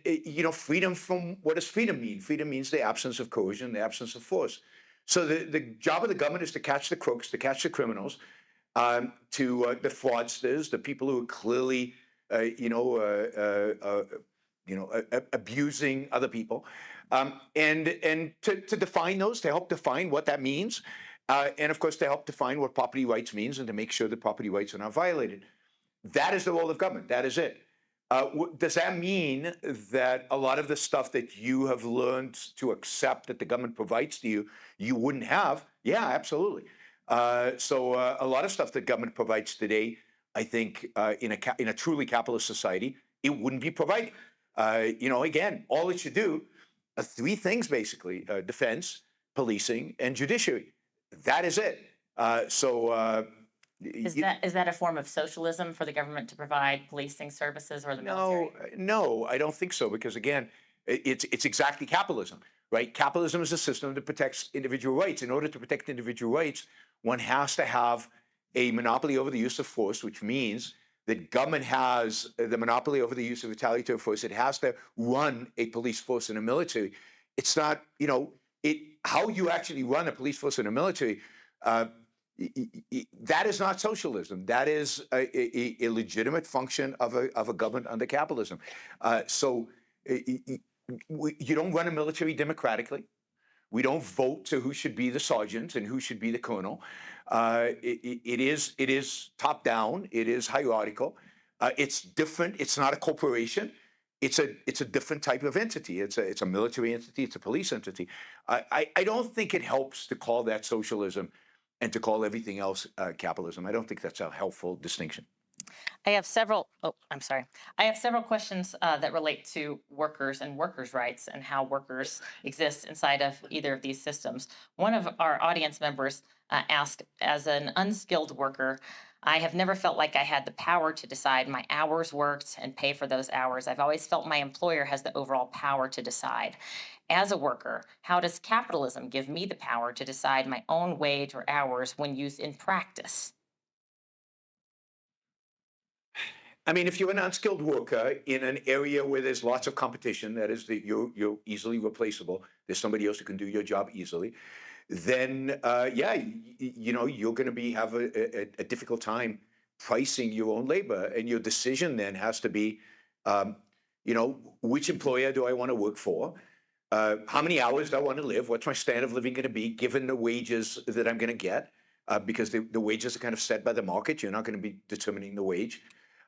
freedom from, what does freedom mean? Freedom means the absence of coercion, the absence of force. So the job of the government is to catch the crooks, to catch the criminals, to the fraudsters, the people who are clearly, abusing other people, and to define those, to help define what that means. And of course, to help define what property rights means and to make sure that property rights are not violated. That is the role of government. That is it. Does that mean that a lot of the stuff that you have learned to accept that the government provides to you, you wouldn't have? Yeah, absolutely. So a lot of stuff that government provides today, I think, in a truly capitalist society, it wouldn't be provided. Again, all it should do are three things, basically: defense, policing, and judiciary. That is it. Is that a form of socialism for the government to provide policing services or the military? No, I don't think so, because again, it's exactly capitalism, right? Capitalism is a system that protects individual rights. In order to protect individual rights, one has to have a monopoly over the use of force, which means that government has the monopoly over the use of retaliatory force. It has to run a police force and a military. It's not, how you actually run a police force and a military, that is not socialism. That is a legitimate function of a government under capitalism. So you don't run a military democratically. We don't vote to who should be the sergeant and who should be the colonel. It is top down. It is hierarchical. It's different. It's not a corporation. It's a different type of entity. It's a military entity. It's a police entity. I don't think it helps to call that socialism and to call everything else capitalism. I don't think that's a helpful distinction. I have several questions that relate to workers and workers' rights and how workers exist inside of either of these systems. One of our audience members asked, as an unskilled worker, I have never felt like I had the power to decide my hours worked and pay for those hours. I've always felt my employer has the overall power to decide. As a worker, how does capitalism give me the power to decide my own wage or hours when used in practice? I mean, if you're an unskilled worker in an area where there's lots of competition, that is, that you're easily replaceable, there's somebody else who can do your job easily, then you're going to have a difficult time pricing your own labor, and your decision then has to be, which employer do I want to work for? How many hours do I want to live? What's my standard of living going to be given the wages that I'm going to get? Because the wages are kind of set by the market. You're not going to be determining the wage.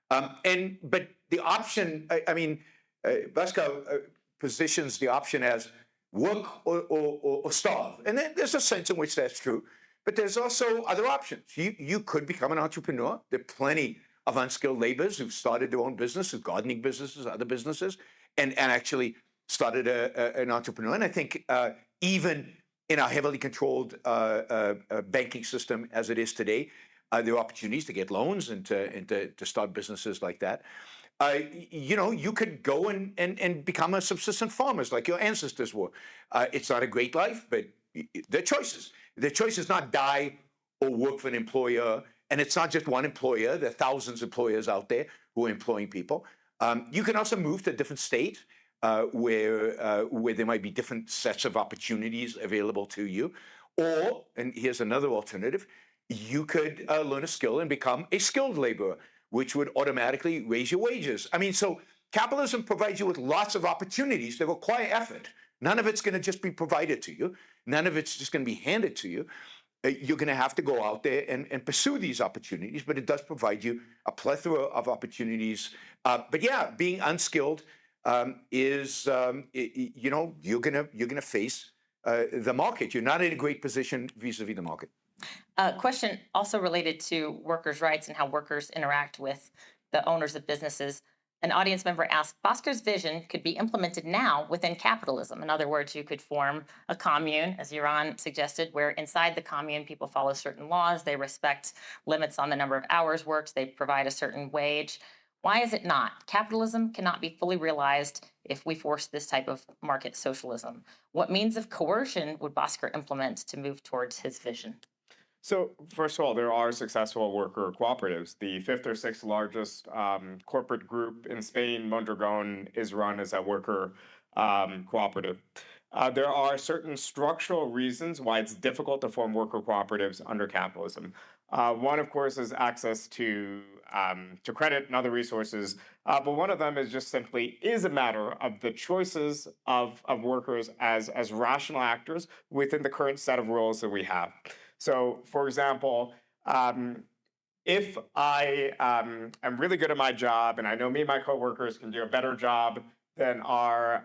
But the option, Bhaskar positions the option as work or starve. And then there's a sense in which that's true. But there's also other options. You could become an entrepreneur. There are plenty of unskilled laborers who've started their own businesses, gardening businesses, other businesses, and actually started an entrepreneur. And I think even in our heavily controlled banking system as it is today, there are opportunities to get loans and to start businesses like that. You could go and become a subsistence farmers like your ancestors were. It's not a great life, but there are choices. The choice is not die or work for an employer. And it's not just one employer. There are thousands of employers out there who are employing people. You can also move to a different state where there might be different sets of opportunities available to you. Or, and here's another alternative, you could learn a skill and become a skilled laborer, which would automatically raise your wages. I mean, so capitalism provides you with lots of opportunities that require effort. None of it's going to just be provided to you. None of it's just going to be handed to you. You're going to have to go out there and pursue these opportunities, but it does provide you a plethora of opportunities. But yeah, being unskilled is, you're going to face the market. You're not in a great position vis-a-vis the market. Question also related to workers' rights and how workers interact with the owners of businesses. An audience member asked, Bhaskar's vision could be implemented now within capitalism. In other words, you could form a commune, as Yaron suggested, where inside the commune, people follow certain laws, they respect limits on the number of hours worked, they provide a certain wage. Why is it not? Capitalism cannot be fully realized if we force this type of market socialism. What means of coercion would Bhaskar implement to move towards his vision? So first of all, there are successful worker cooperatives. The fifth or sixth largest corporate group in Spain, Mondragon, is run as a worker cooperative. There are certain structural reasons why it's difficult to form worker cooperatives under capitalism. One, of course, is access to credit and other resources. But one of them is just simply a matter of the choices of workers as rational actors within the current set of rules that we have. So, for example, if I am really good at my job and I know me and my coworkers can do a better job than our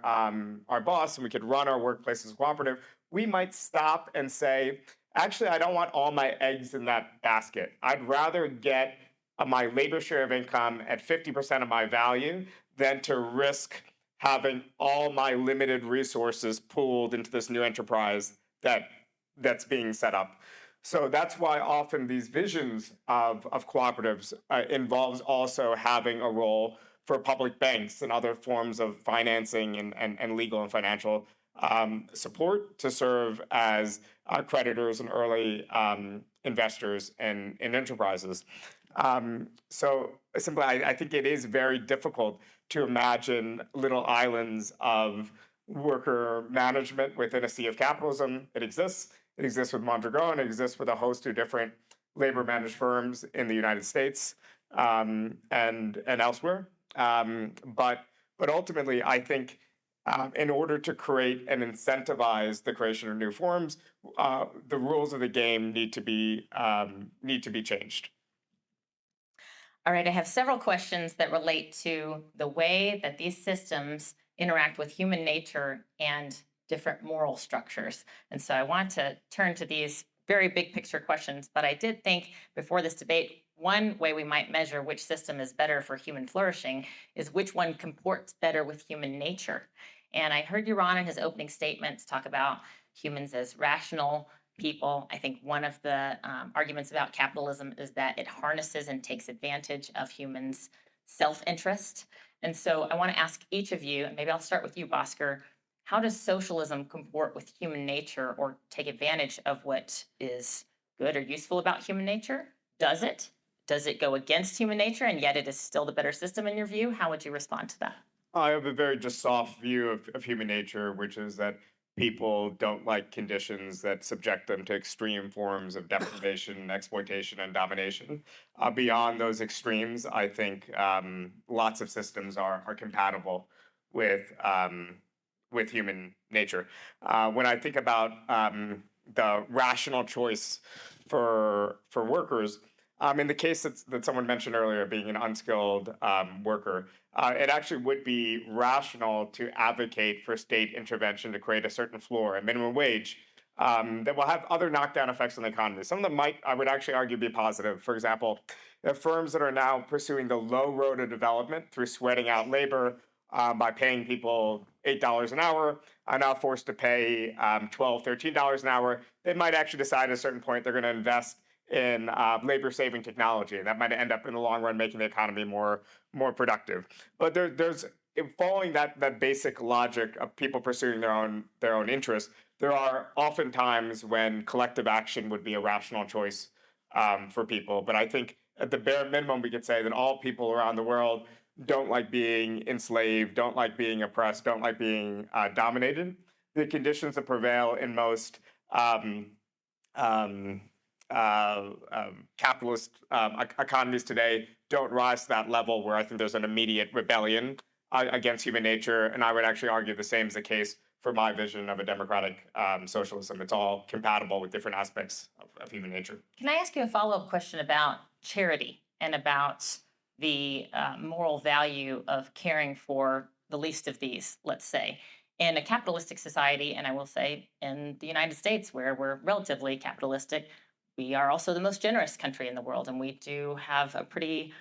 boss and we could run our workplace as a cooperative, we might stop and say, actually, I don't want all my eggs in that basket. I'd rather get my labor share of income at 50% of my value than to risk having all my limited resources pooled into this new enterprise that's being set up. So that's why often these visions of cooperatives involves also having a role for public banks and other forms of financing and legal and financial support to serve as creditors and early investors in enterprises. So simply, I think it is very difficult to imagine little islands of worker management within a sea of capitalism. It exists. It exists with Mondragon. It exists with a host of different labor managed firms in the United States and elsewhere. But ultimately, I think in order to create and incentivize the creation of new forms, the rules of the game need to be changed. All right, I have several questions that relate to the way that these systems interact with human nature and different moral structures. And so I want to turn to these very big picture questions, but I did think before this debate, one way we might measure which system is better for human flourishing is which one comports better with human nature. And I heard Yaron in his opening statements talk about humans as rational people. I think one of the arguments about capitalism is that it harnesses and takes advantage of humans' self-interest. And so I want to ask each of you, and maybe I'll start with you, Bhaskar, how does socialism comport with human nature or take advantage of what is good or useful about human nature? Does it? Does it go against human nature and yet it is still the better system in your view? How would you respond to that? I have a very just soft view of human nature, which is that people don't like conditions that subject them to extreme forms of deprivation, exploitation, and domination. Beyond those extremes, I think lots of systems are compatible with human nature. When I think about the rational choice for workers, in the case that someone mentioned earlier, being an unskilled worker, it actually would be rational to advocate for state intervention to create a certain floor, a minimum wage, that will have other knockdown effects on the economy. Some of them might, I would actually argue, be positive. For example, the firms that are now pursuing the low road of development through sweating out labor by paying people $8 an hour are now forced to pay $12, $13 an hour. They might actually decide at a certain point they're going to invest in labor-saving technology, and that might end up in the long run making the economy more productive. But there's following that basic logic of people pursuing their own interests, there are often times when collective action would be a rational choice for people. But I think at the bare minimum, we could say that all people around the world don't like being enslaved, don't like being oppressed, don't like being dominated. The conditions that prevail in most capitalist economies today don't rise to that level where I think there's an immediate rebellion against human nature. And I would actually argue the same is the case for my vision of a democratic socialism. It's all compatible with different aspects of human nature. Can I ask you a follow-up question about charity and about the moral value of caring for the least of these, let's say? In a capitalistic society, and I will say in the United States, where we're relatively capitalistic, we are also the most generous country in the world, and we do have a pretty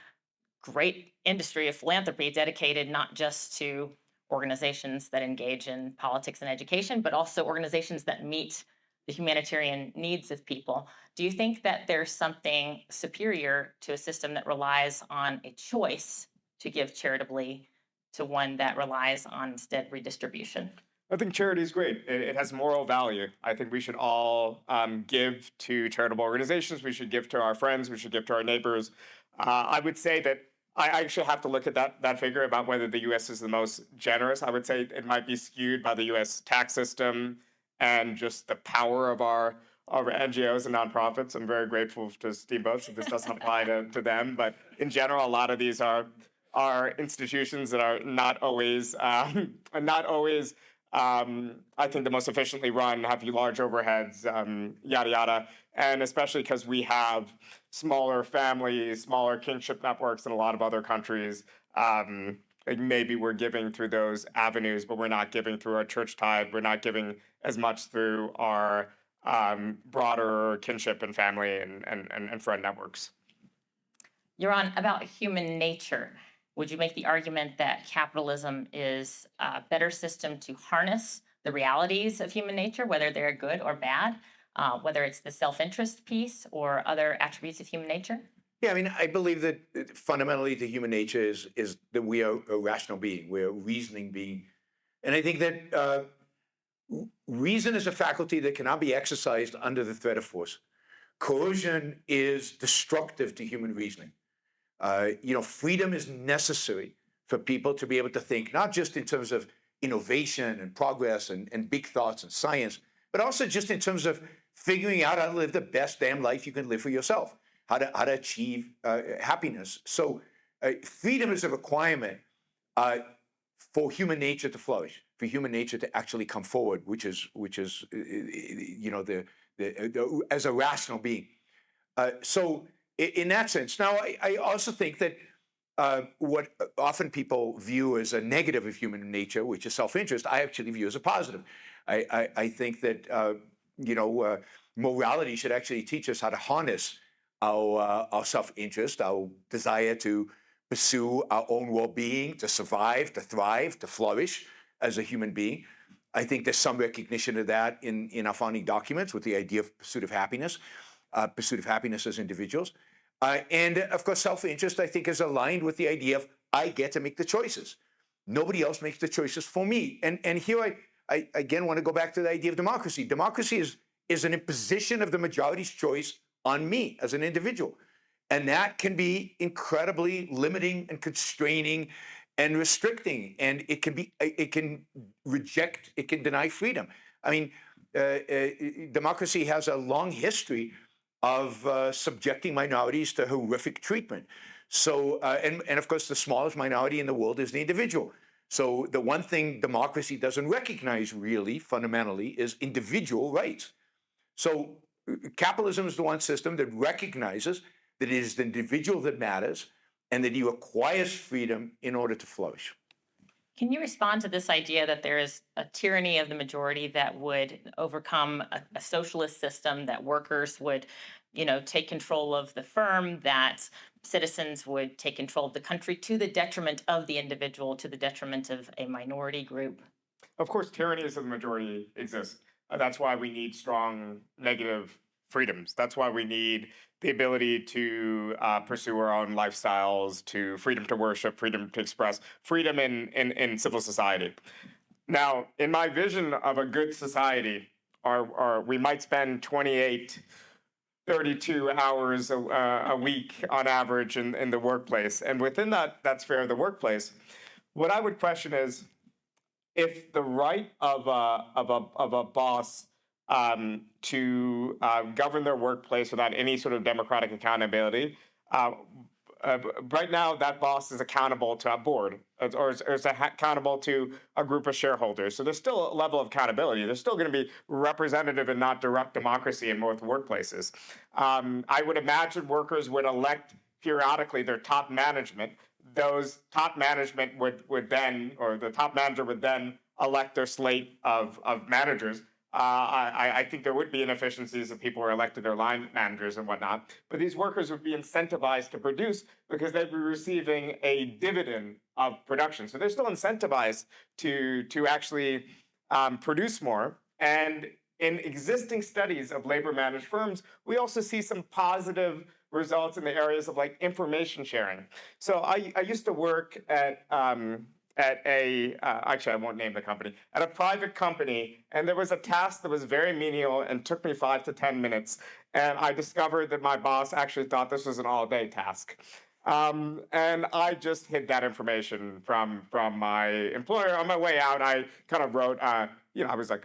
great industry of philanthropy dedicated not just to organizations that engage in politics and education, but also organizations that meet the humanitarian needs of people. Do you think that there's something superior to a system that relies on a choice to give charitably to one that relies on instead redistribution? I think charity is great. It has moral value. I think we should all give to charitable organizations. We should give to our friends. We should give to our neighbors. I would say that I actually have to look at that figure about whether the U.S. is the most generous. I would say it might be skewed by the U.S. tax system and just the power of our NGOs and nonprofits. I'm very grateful to Steamboat, so this doesn't apply to them. But in general, a lot of these are institutions that are not always I think the most efficiently run, have large overheads, yada, yada. And especially because we have smaller families, smaller kinship networks than a lot of other countries. Maybe we're giving through those avenues, but we're not giving through our church tithe. We're not giving as much through our broader kinship and family and friend networks. Yaron, about human nature, would you make the argument that capitalism is a better system to harness the realities of human nature, whether they're good or bad, whether it's the self-interest piece or other attributes of human nature? Yeah, I mean, I believe that fundamentally the human nature is that we are a rational being, we're a reasoning being. And I think that reason is a faculty that cannot be exercised under the threat of force. Coercion is destructive to human reasoning. Freedom is necessary for people to be able to think, not just in terms of innovation and progress and big thoughts and science, but also just in terms of figuring out how to live the best damn life you can live for yourself, how to achieve happiness. So freedom is a requirement for human nature to flourish, for human nature to actually come forward, which is you know, as a rational being. So in that sense, now I also think that what often people view as a negative of human nature, which is self-interest, I actually view as a positive. I think that you know, morality should actually teach us how to harness our self-interest, our desire to pursue our own well-being, to survive, to thrive, to flourish as a human being. I think there's some recognition of that in our founding documents with the idea of pursuit of happiness as individuals. And of course, self-interest, I think, is aligned with the idea of I get to make the choices. Nobody else makes the choices for me. And here I again want to go back to the idea of democracy. Democracy is an imposition of the majority's choice on me as an individual. And that can be incredibly limiting and constraining and restricting. And it can deny freedom. I mean, democracy has a long history of subjecting minorities to horrific treatment. So, and of course, the smallest minority in the world is the individual. So the one thing democracy doesn't recognize really fundamentally is individual rights. So capitalism is the one system that recognizes that it is the individual that matters and that he requires freedom in order to flourish. Can you respond to this idea that there is a tyranny of the majority that would overcome a socialist system, that workers would, you know, take control of the firm, that citizens would take control of the country to the detriment of the individual, to the detriment of a minority group? Of course, tyrannies of the majority exist. That's why we need strong negative freedoms. That's why we need the ability to pursue our own lifestyles, to freedom to worship, freedom to express, freedom in civil society. Now, in my vision of a good society, we might spend 28, 32 hours a week on average in the workplace. And within that sphere of the workplace, what I would question is if the right of a boss to govern their workplace without any sort of democratic accountability. Right now, that boss is accountable to a board or is accountable to a group of shareholders. So there's still a level of accountability. There's still going to be representative and not direct democracy in most workplaces. I would imagine workers would elect periodically their top management. Those top management would then, or the top manager would then elect their slate of managers. I think there would be inefficiencies if people were elected their line managers and whatnot, but these workers would be incentivized to produce because they'd be receiving a dividend of production. So they're still incentivized to actually produce more. And in existing studies of labor managed firms, we also see some positive results in the areas of like information sharing. So I used to work at actually I won't name the company, at a private company, and there was a task that was very menial and took me 5 to 10 minutes, and I discovered that my boss actually thought this was an all-day task. And I just hid that information from my employer. On my way out, I kind of wrote, I was like,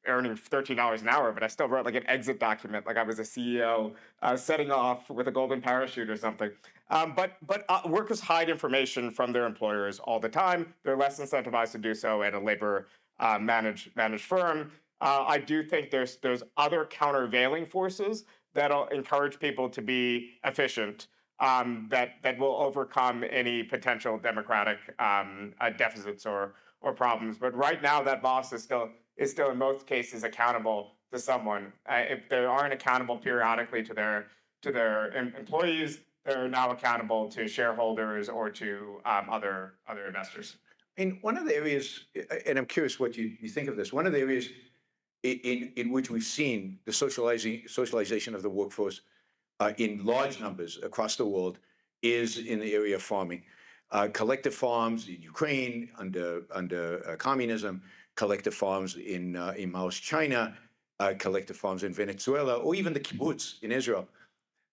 earning $13 an hour, but I still wrote like an exit document, like I was a CEO setting off with a golden parachute or something. But workers hide information from their employers all the time. They're less incentivized to do so at a labor managed firm. I do think there's other countervailing forces that'll encourage people to be efficient, that will overcome any potential democratic deficits or problems. But right now, that boss is still in most cases accountable to someone. If they aren't accountable periodically to their employees, they're now accountable to shareholders or to other investors. And one of the areas, and I'm curious what you think of this, one of the areas in which we've seen the socialization of the workforce in large numbers across the world is in the area of farming. Collective farms in Ukraine under communism, collective farms in Maoist China, collective farms in Venezuela, or even the kibbutz in Israel.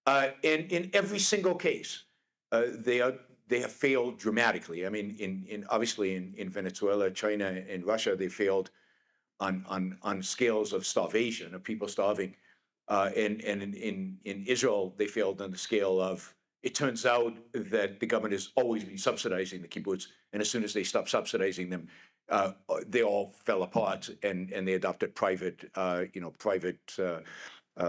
And in every single case, they are they have failed dramatically. I mean, obviously in Venezuela, China, and Russia, they failed on scales of starvation, of people starving, and in Israel, they failed on the scale of. It turns out that the government has always been subsidizing the kibbutz, and as soon as they stopped subsidizing them, they all fell apart, and they adopted private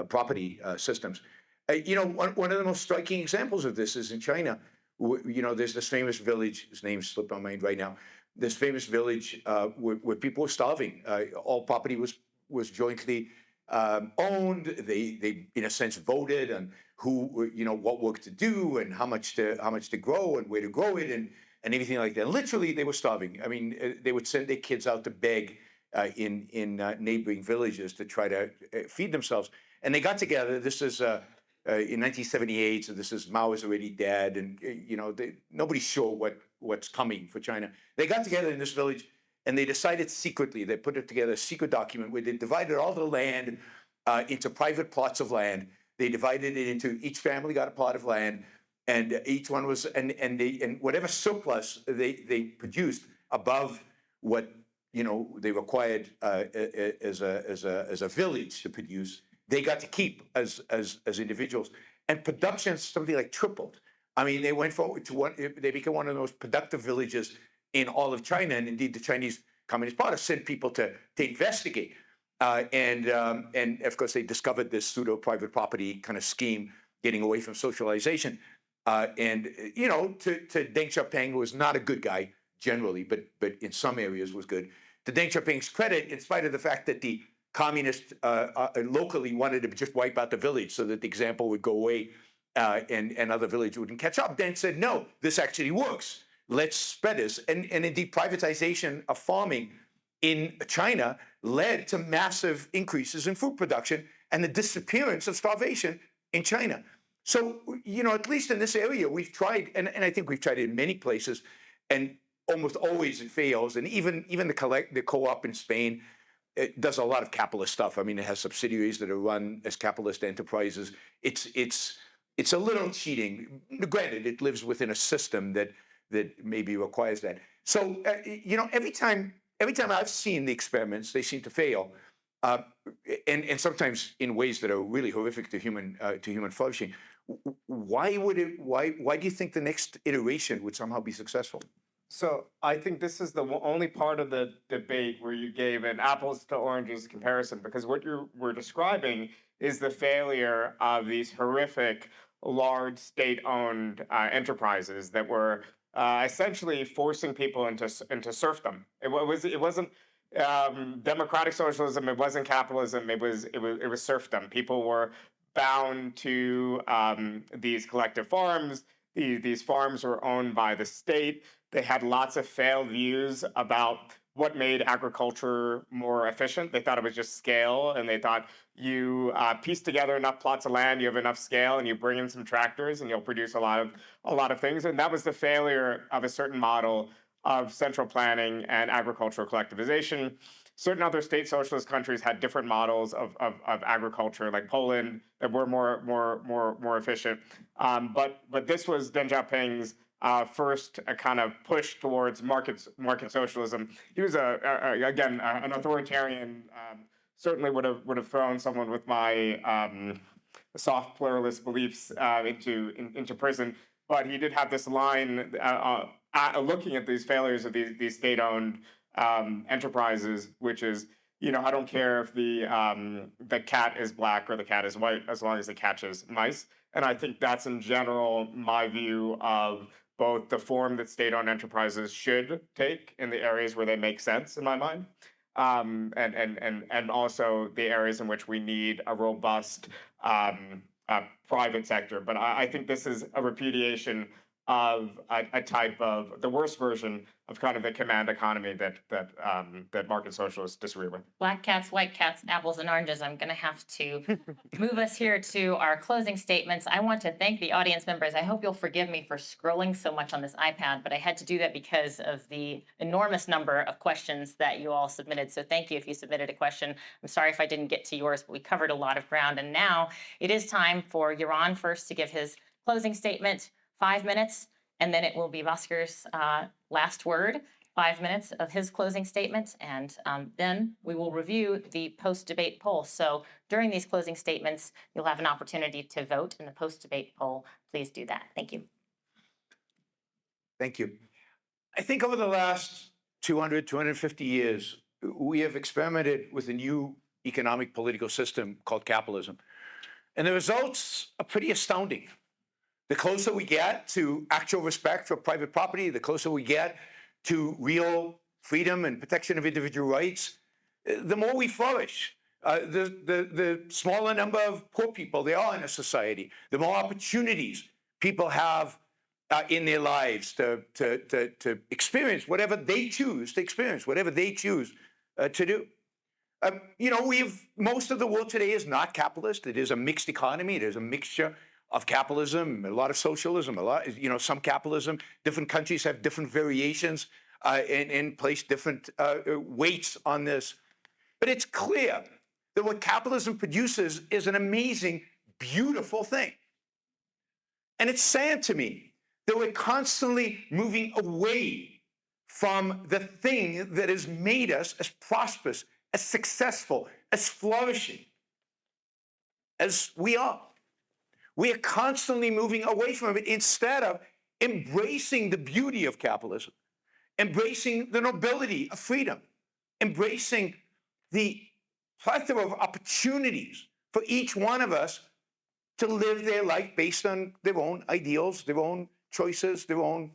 property systems. One of the most striking examples of this is in China. There's this famous village. His name slipped my mind right now. This famous village where people were starving. All property was jointly owned. They in a sense voted on who what work to do and how much to grow and where to grow it and everything like that. Literally, they were starving. I mean, they would send their kids out to beg in neighboring villages to try to feed themselves. And they got together. This is in 1978, so this is Mao is already dead, and nobody's sure what's coming for China. They got together in this village, and they decided secretly. They put together a secret document where they divided all the land into private plots of land. They divided it into each family got a plot of land, and each one was and whatever surplus they produced above what they required as a village to produce, they got to keep as individuals. And production something like tripled. I mean, they went forward to they became one of the most productive villages in all of China, and indeed the Chinese Communist Party sent people to investigate. And of course, they discovered this pseudo private property kind of scheme, getting away from socialization. To Deng Xiaoping, who was not a good guy generally, but in some areas was good. To Deng Xiaoping's credit, in spite of the fact that the communists locally wanted to just wipe out the village so that the example would go away and other villages wouldn't catch up, Deng said, no, this actually works. Let's spread this. And indeed, privatization of farming in China led to massive increases in food production and the disappearance of starvation in China. So, at least in this area, we've tried, and I think we've tried it in many places, and almost always it fails. And even the co-op in Spain, it does a lot of capitalist stuff. I mean, it has subsidiaries that are run as capitalist enterprises. It's a little cheating. Granted, it lives within a system that maybe requires that. So, every time I've seen the experiments, they seem to fail, and sometimes in ways that are really horrific to human flourishing. Why do you think the next iteration would somehow be successful? So I think this is the only part of the debate where you gave an apples to oranges comparison, because what you were describing is the failure of these horrific, large state-owned enterprises that were essentially forcing people into serfdom. It wasn't democratic socialism. It wasn't capitalism. It was serfdom. People were bound to these collective farms. These farms were owned by the state. They had lots of failed views about what made agriculture more efficient. They thought it was just scale, and they thought you piece together enough plots of land, you have enough scale, and you bring in some tractors, and you'll produce a lot of things. And that was the failure of a certain model of central planning and agricultural collectivization. Certain other state socialist countries had different models of agriculture, like Poland, that were more efficient. But this was Deng Xiaoping's first kind of push towards market socialism. He was again an authoritarian. Certainly would have thrown someone with my soft pluralist beliefs into prison. But he did have this line looking at these failures of these state-owned enterprises, which is, I don't care if the cat is black or the cat is white, as long as it catches mice. And I think that's in general my view of both the form that state-owned enterprises should take in the areas where they make sense, in my mind, and also the areas in which we need a robust private sector. But I think this is a repudiation of a type of the worst version of kind of the command economy that market socialists disagree with. Black cats, white cats, apples and oranges. I'm going to have to move us here to our closing statements. I want to thank the audience members. I hope you'll forgive me for scrolling so much on this iPad, but I had to do that because of the enormous number of questions that you all submitted. So thank you if you submitted a question. I'm sorry if I didn't get to yours, but we covered a lot of ground. And now it is time for Yaron first to give his closing statement, 5 minutes. And then it will be Bhaskar's last word, 5 minutes of his closing statement, and then we will review the post-debate poll. So during these closing statements, you'll have an opportunity to vote in the post-debate poll. Please do that. Thank you. Thank you. I think over the last 200, 250 years, we have experimented with a new economic political system called capitalism. And the results are pretty astounding. The closer we get to actual respect for private property, the closer we get to real freedom and protection of individual rights, the more we flourish. The smaller number of poor people there are in a society, the more opportunities people have in their lives to experience whatever they choose to experience, whatever they choose to do. Most of the world today is not capitalist. It is a mixed economy. It is a mixture of capitalism, a lot of socialism, some capitalism. Different countries have different variations and place different weights on this. But it's clear that what capitalism produces is an amazing, beautiful thing. And it's sad to me that we're constantly moving away from the thing that has made us as prosperous, as successful, as flourishing as we are. We are constantly moving away from it instead of embracing the beauty of capitalism, embracing the nobility of freedom, embracing the plethora of opportunities for each one of us to live their life based on their own ideals, their own choices, their own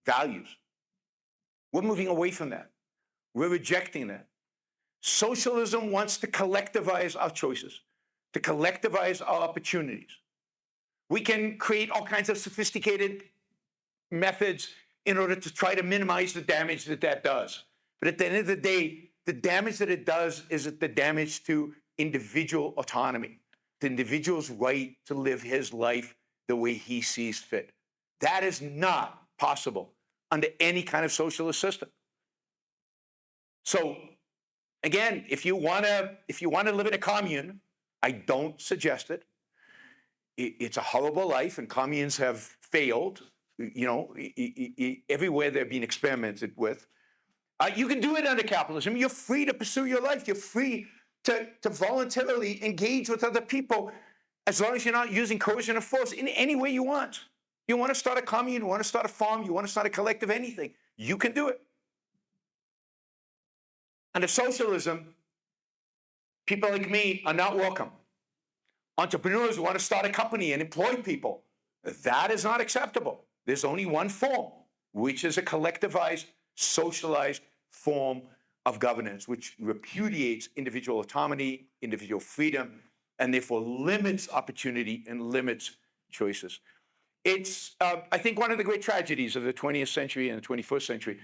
values. We're moving away from that. We're rejecting that. Socialism wants to collectivize our choices, to collectivize our opportunities. We can create all kinds of sophisticated methods in order to try to minimize the damage that does. But at the end of the day, the damage that it does is the damage to individual autonomy, the individual's right to live his life the way he sees fit. That is not possible under any kind of socialist system. So, again, if you want to live in a commune, I don't suggest it. It's a horrible life, and communes have failed. Everywhere they're being experimented with. You can do it under capitalism. You're free to pursue your life. You're free to voluntarily engage with other people as long as you're not using coercion or force in any way you want. You want to start a commune, you want to start a farm, you want to start a collective, anything. You can do it. Under socialism, people like me are not welcome. Entrepreneurs who want to start a company and employ people, that is not acceptable. There's only one form, which is a collectivized, socialized form of governance, which repudiates individual autonomy, individual freedom, and therefore limits opportunity and limits choices. It's, I think, one of the great tragedies of the 20th century and the 21st century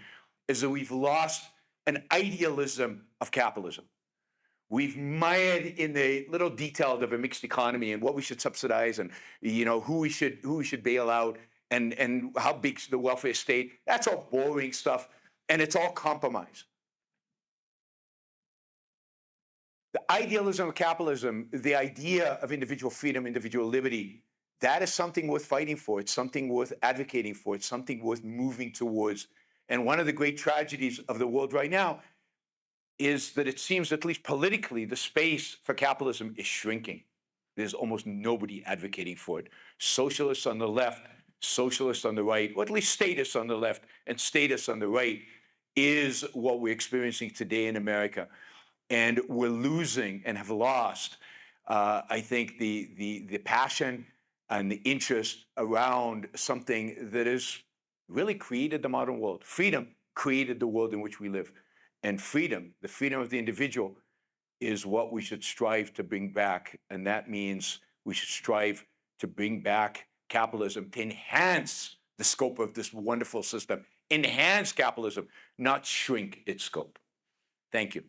is that we've lost an idealism of capitalism. We've mired in the little details of a mixed economy and what we should subsidize and who we should bail out and how big's the welfare state. That's all boring stuff, and it's all compromise. The idealism of capitalism, the idea of individual freedom, individual liberty, that is something worth fighting for. It's something worth advocating for. It's something worth moving towards. And one of the great tragedies of the world right now is that it seems, at least politically, the space for capitalism is shrinking. There's almost nobody advocating for it. Socialists on the left, socialists on the right, or at least statists on the left and statists on the right is what we're experiencing today in America. And we're losing and have lost, I think, the passion and the interest around something that has really created the modern world. Freedom created the world in which we live. And freedom, the freedom of the individual, is what we should strive to bring back. And that means we should strive to bring back capitalism, to enhance the scope of this wonderful system, enhance capitalism, not shrink its scope. Thank you.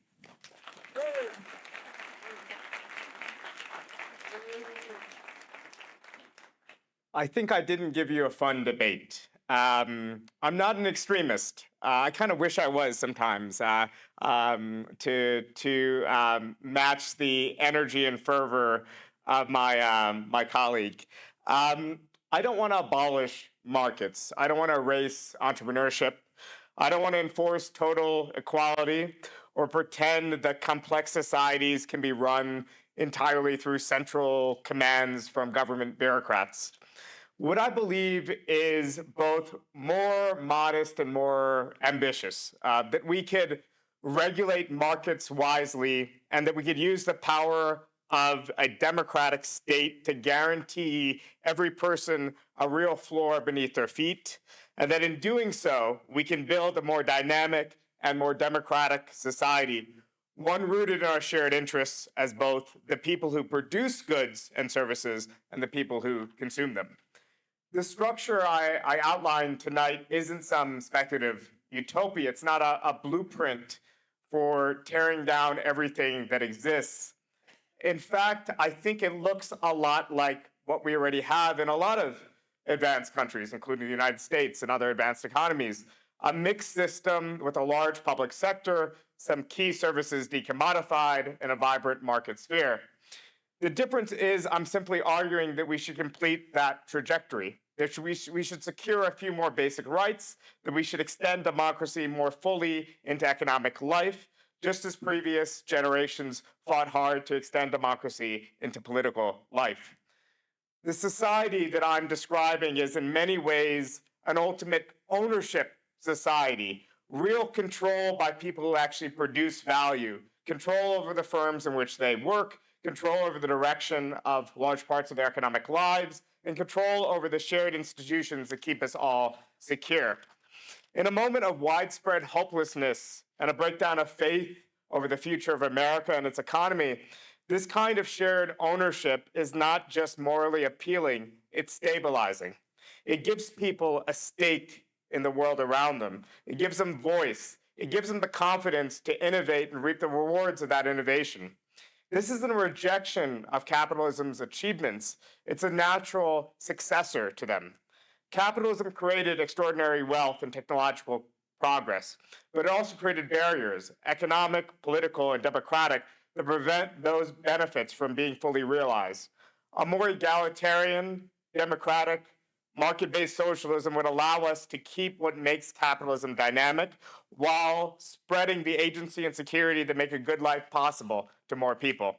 I think I didn't give you a fun debate. I'm not an extremist. I kind of wish I was sometimes to match the energy and fervor of my colleague. I don't want to abolish markets. I don't want to erase entrepreneurship. I don't want to enforce total equality or pretend that complex societies can be run entirely through central commands from government bureaucrats. What I believe is both more modest and more ambitious, that we could regulate markets wisely and that we could use the power of a democratic state to guarantee every person a real floor beneath their feet, and that in doing so, we can build a more dynamic and more democratic society, one rooted in our shared interests as both the people who produce goods and services and the people who consume them. The structure I outlined tonight isn't some speculative utopia. It's not a blueprint for tearing down everything that exists. In fact, I think it looks a lot like what we already have in a lot of advanced countries, including the United States and other advanced economies. A mixed system with a large public sector, some key services decommodified, and a vibrant market sphere. The difference is I'm simply arguing that we should complete that trajectory, that we should secure a few more basic rights, that we should extend democracy more fully into economic life, just as previous generations fought hard to extend democracy into political life. The society that I'm describing is in many ways an ultimate ownership society, real control by people who actually produce value, control over the firms in which they work, control over the direction of large parts of their economic lives, and control over the shared institutions that keep us all secure. In a moment of widespread hopelessness and a breakdown of faith over the future of America and its economy, this kind of shared ownership is not just morally appealing, it's stabilizing. It gives people a stake in the world around them. It gives them voice. It gives them the confidence to innovate and reap the rewards of that innovation. This isn't a rejection of capitalism's achievements. It's a natural successor to them. Capitalism created extraordinary wealth and technological progress, but it also created barriers, economic, political, and democratic, that prevent those benefits from being fully realized. A more egalitarian, democratic, market-based socialism would allow us to keep what makes capitalism dynamic while spreading the agency and security that make a good life possible to more people.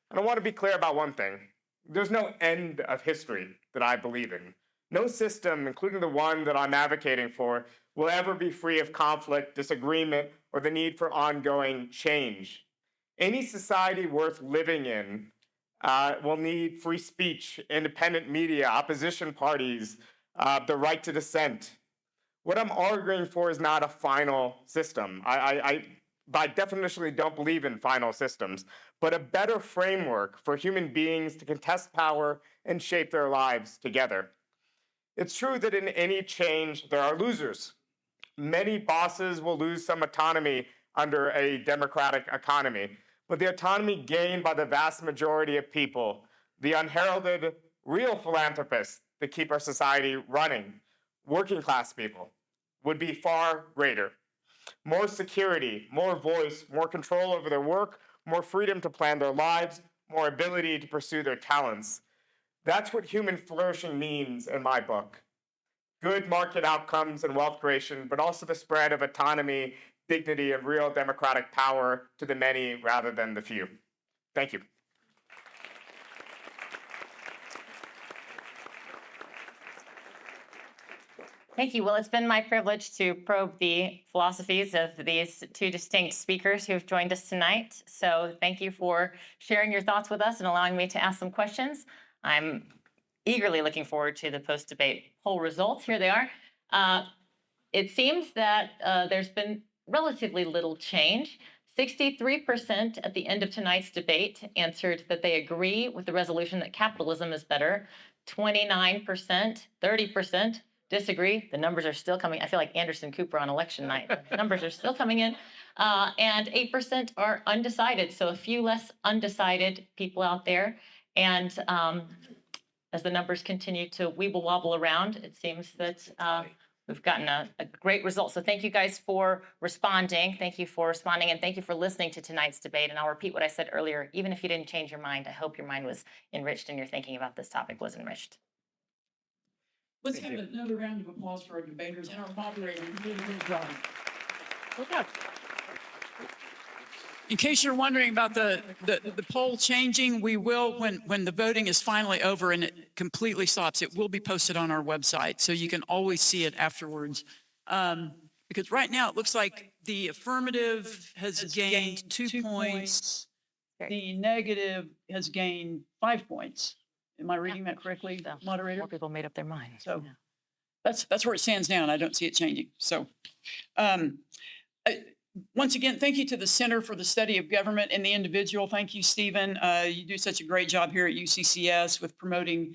And I want to be clear about one thing. There's no end of history that I believe in. No system, including the one that I'm advocating for, will ever be free of conflict, disagreement, or the need for ongoing change. Any society worth living in will need free speech, independent media, opposition parties, the right to dissent. What I'm arguing for is not a final system. I by definition don't believe in final systems, but a better framework for human beings to contest power and shape their lives together. It's true that in any change, there are losers. Many bosses will lose some autonomy under a democratic economy, but the autonomy gained by the vast majority of people, the unheralded real philanthropists that keep our society running, working class people, would be far greater. More security, more voice, more control over their work, more freedom to plan their lives, more ability to pursue their talents. That's what human flourishing means in my book. Good market outcomes and wealth creation, but also the spread of autonomy, dignity, and real democratic power to the many rather than the few. Thank you. Thank you. Well, it's been my privilege to probe the philosophies of these two distinct speakers who have joined us tonight. So thank you for sharing your thoughts with us and allowing me to ask some questions. I'm eagerly looking forward to the post-debate poll results. Here they are. It seems that there's been relatively little change. 63% at the end of tonight's debate answered that they agree with the resolution that capitalism is better. 29%, 30% disagree. The numbers are still coming. I feel like Anderson Cooper on election night. The numbers are still coming in. And 8% are undecided. So a few less undecided people out there. And as the numbers continue to weeble wobble around, it seems that we've gotten a great result. So thank you guys for responding. Thank you for responding, and thank you for listening to tonight's debate. And I'll repeat what I said earlier. Even if you didn't change your mind, I hope your mind was enriched and your thinking about this topic was enriched. Let's have another round of applause for our debaters and our moderator. Who did a good job. Okay. In case you're wondering about the poll changing, we will, when the voting is finally over and it completely stops, it will be posted on our website, so you can always see it afterwards. Because right now, it looks like the affirmative has gained 2 points. The negative has gained 5 points. Am I reading that correctly, So, moderator? More people made up their minds. So that's where it stands now, and I don't see it changing. So once again, thank you to the Center for the Study of Government and the Individual. Thank you, Stephen. You do such a great job here at UCCS with promoting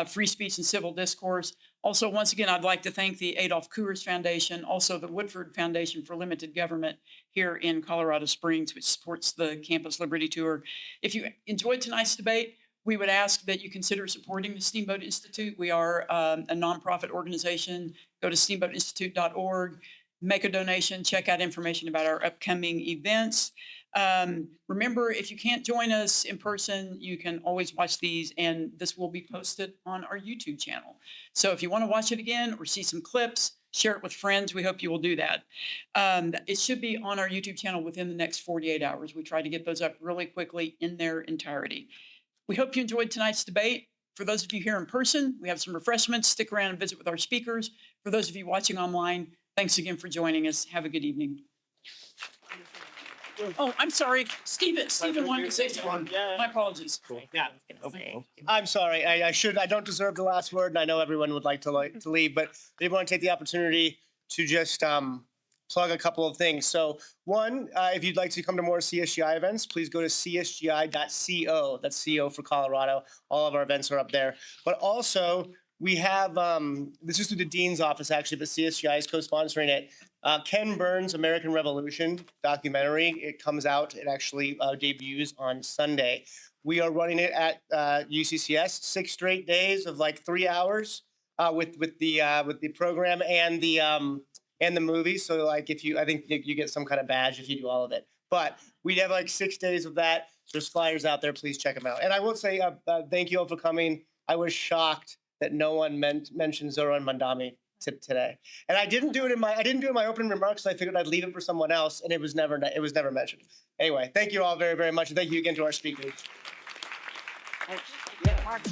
free speech and civil discourse. Also, once again, I'd like to thank the Adolph Coors Foundation, also the Woodford Foundation for Limited Government here in Colorado Springs, which supports the Campus Liberty Tour. If you enjoyed tonight's debate, we would ask that you consider supporting the Steamboat Institute. We are a nonprofit organization. Go to steamboatinstitute.org, make a donation, check out information about our upcoming events. Remember, if you can't join us in person, you can always watch these, and this will be posted on our YouTube channel. So if you want to watch it again or see some clips, share it with friends. We hope you will do that. It should be on our YouTube channel within the next 48 hours. We try to get those up really quickly in their entirety. We hope you enjoyed tonight's debate. For those of you here in person, we have some refreshments. Stick around and visit with our speakers. For those of you watching online, thanks again for joining us. Have a good evening. Oh, I'm sorry. Stephen wanted to say something. My apologies. Yeah. I was gonna say. I'm sorry. I don't deserve the last word, and I know everyone would like to leave, but I did want to take the opportunity to just plug a couple of things. So one, if you'd like to come to more CSGI events, please go to csgi.co. That's CO for Colorado. All of our events are up there. But also, we have, this is through the Dean's office actually, but CSGI is co-sponsoring it. Ken Burns' American Revolution documentary, it comes out, it actually debuts on Sunday. We are running it at UCCS, 6 straight days of like 3 hours with the program and the movie. So like I think you get some kind of badge if you do all of it. But we have like 6 days of that. There's flyers out there. Please check them out. And I will say thank you all for coming. I was shocked that no one mentioned Zoran Mandami today. And I didn't do it in my opening remarks. I figured I'd leave it for someone else, and it was never mentioned. Anyway, thank you all very, very much, and thank you again to our speakers. Yeah, Mark.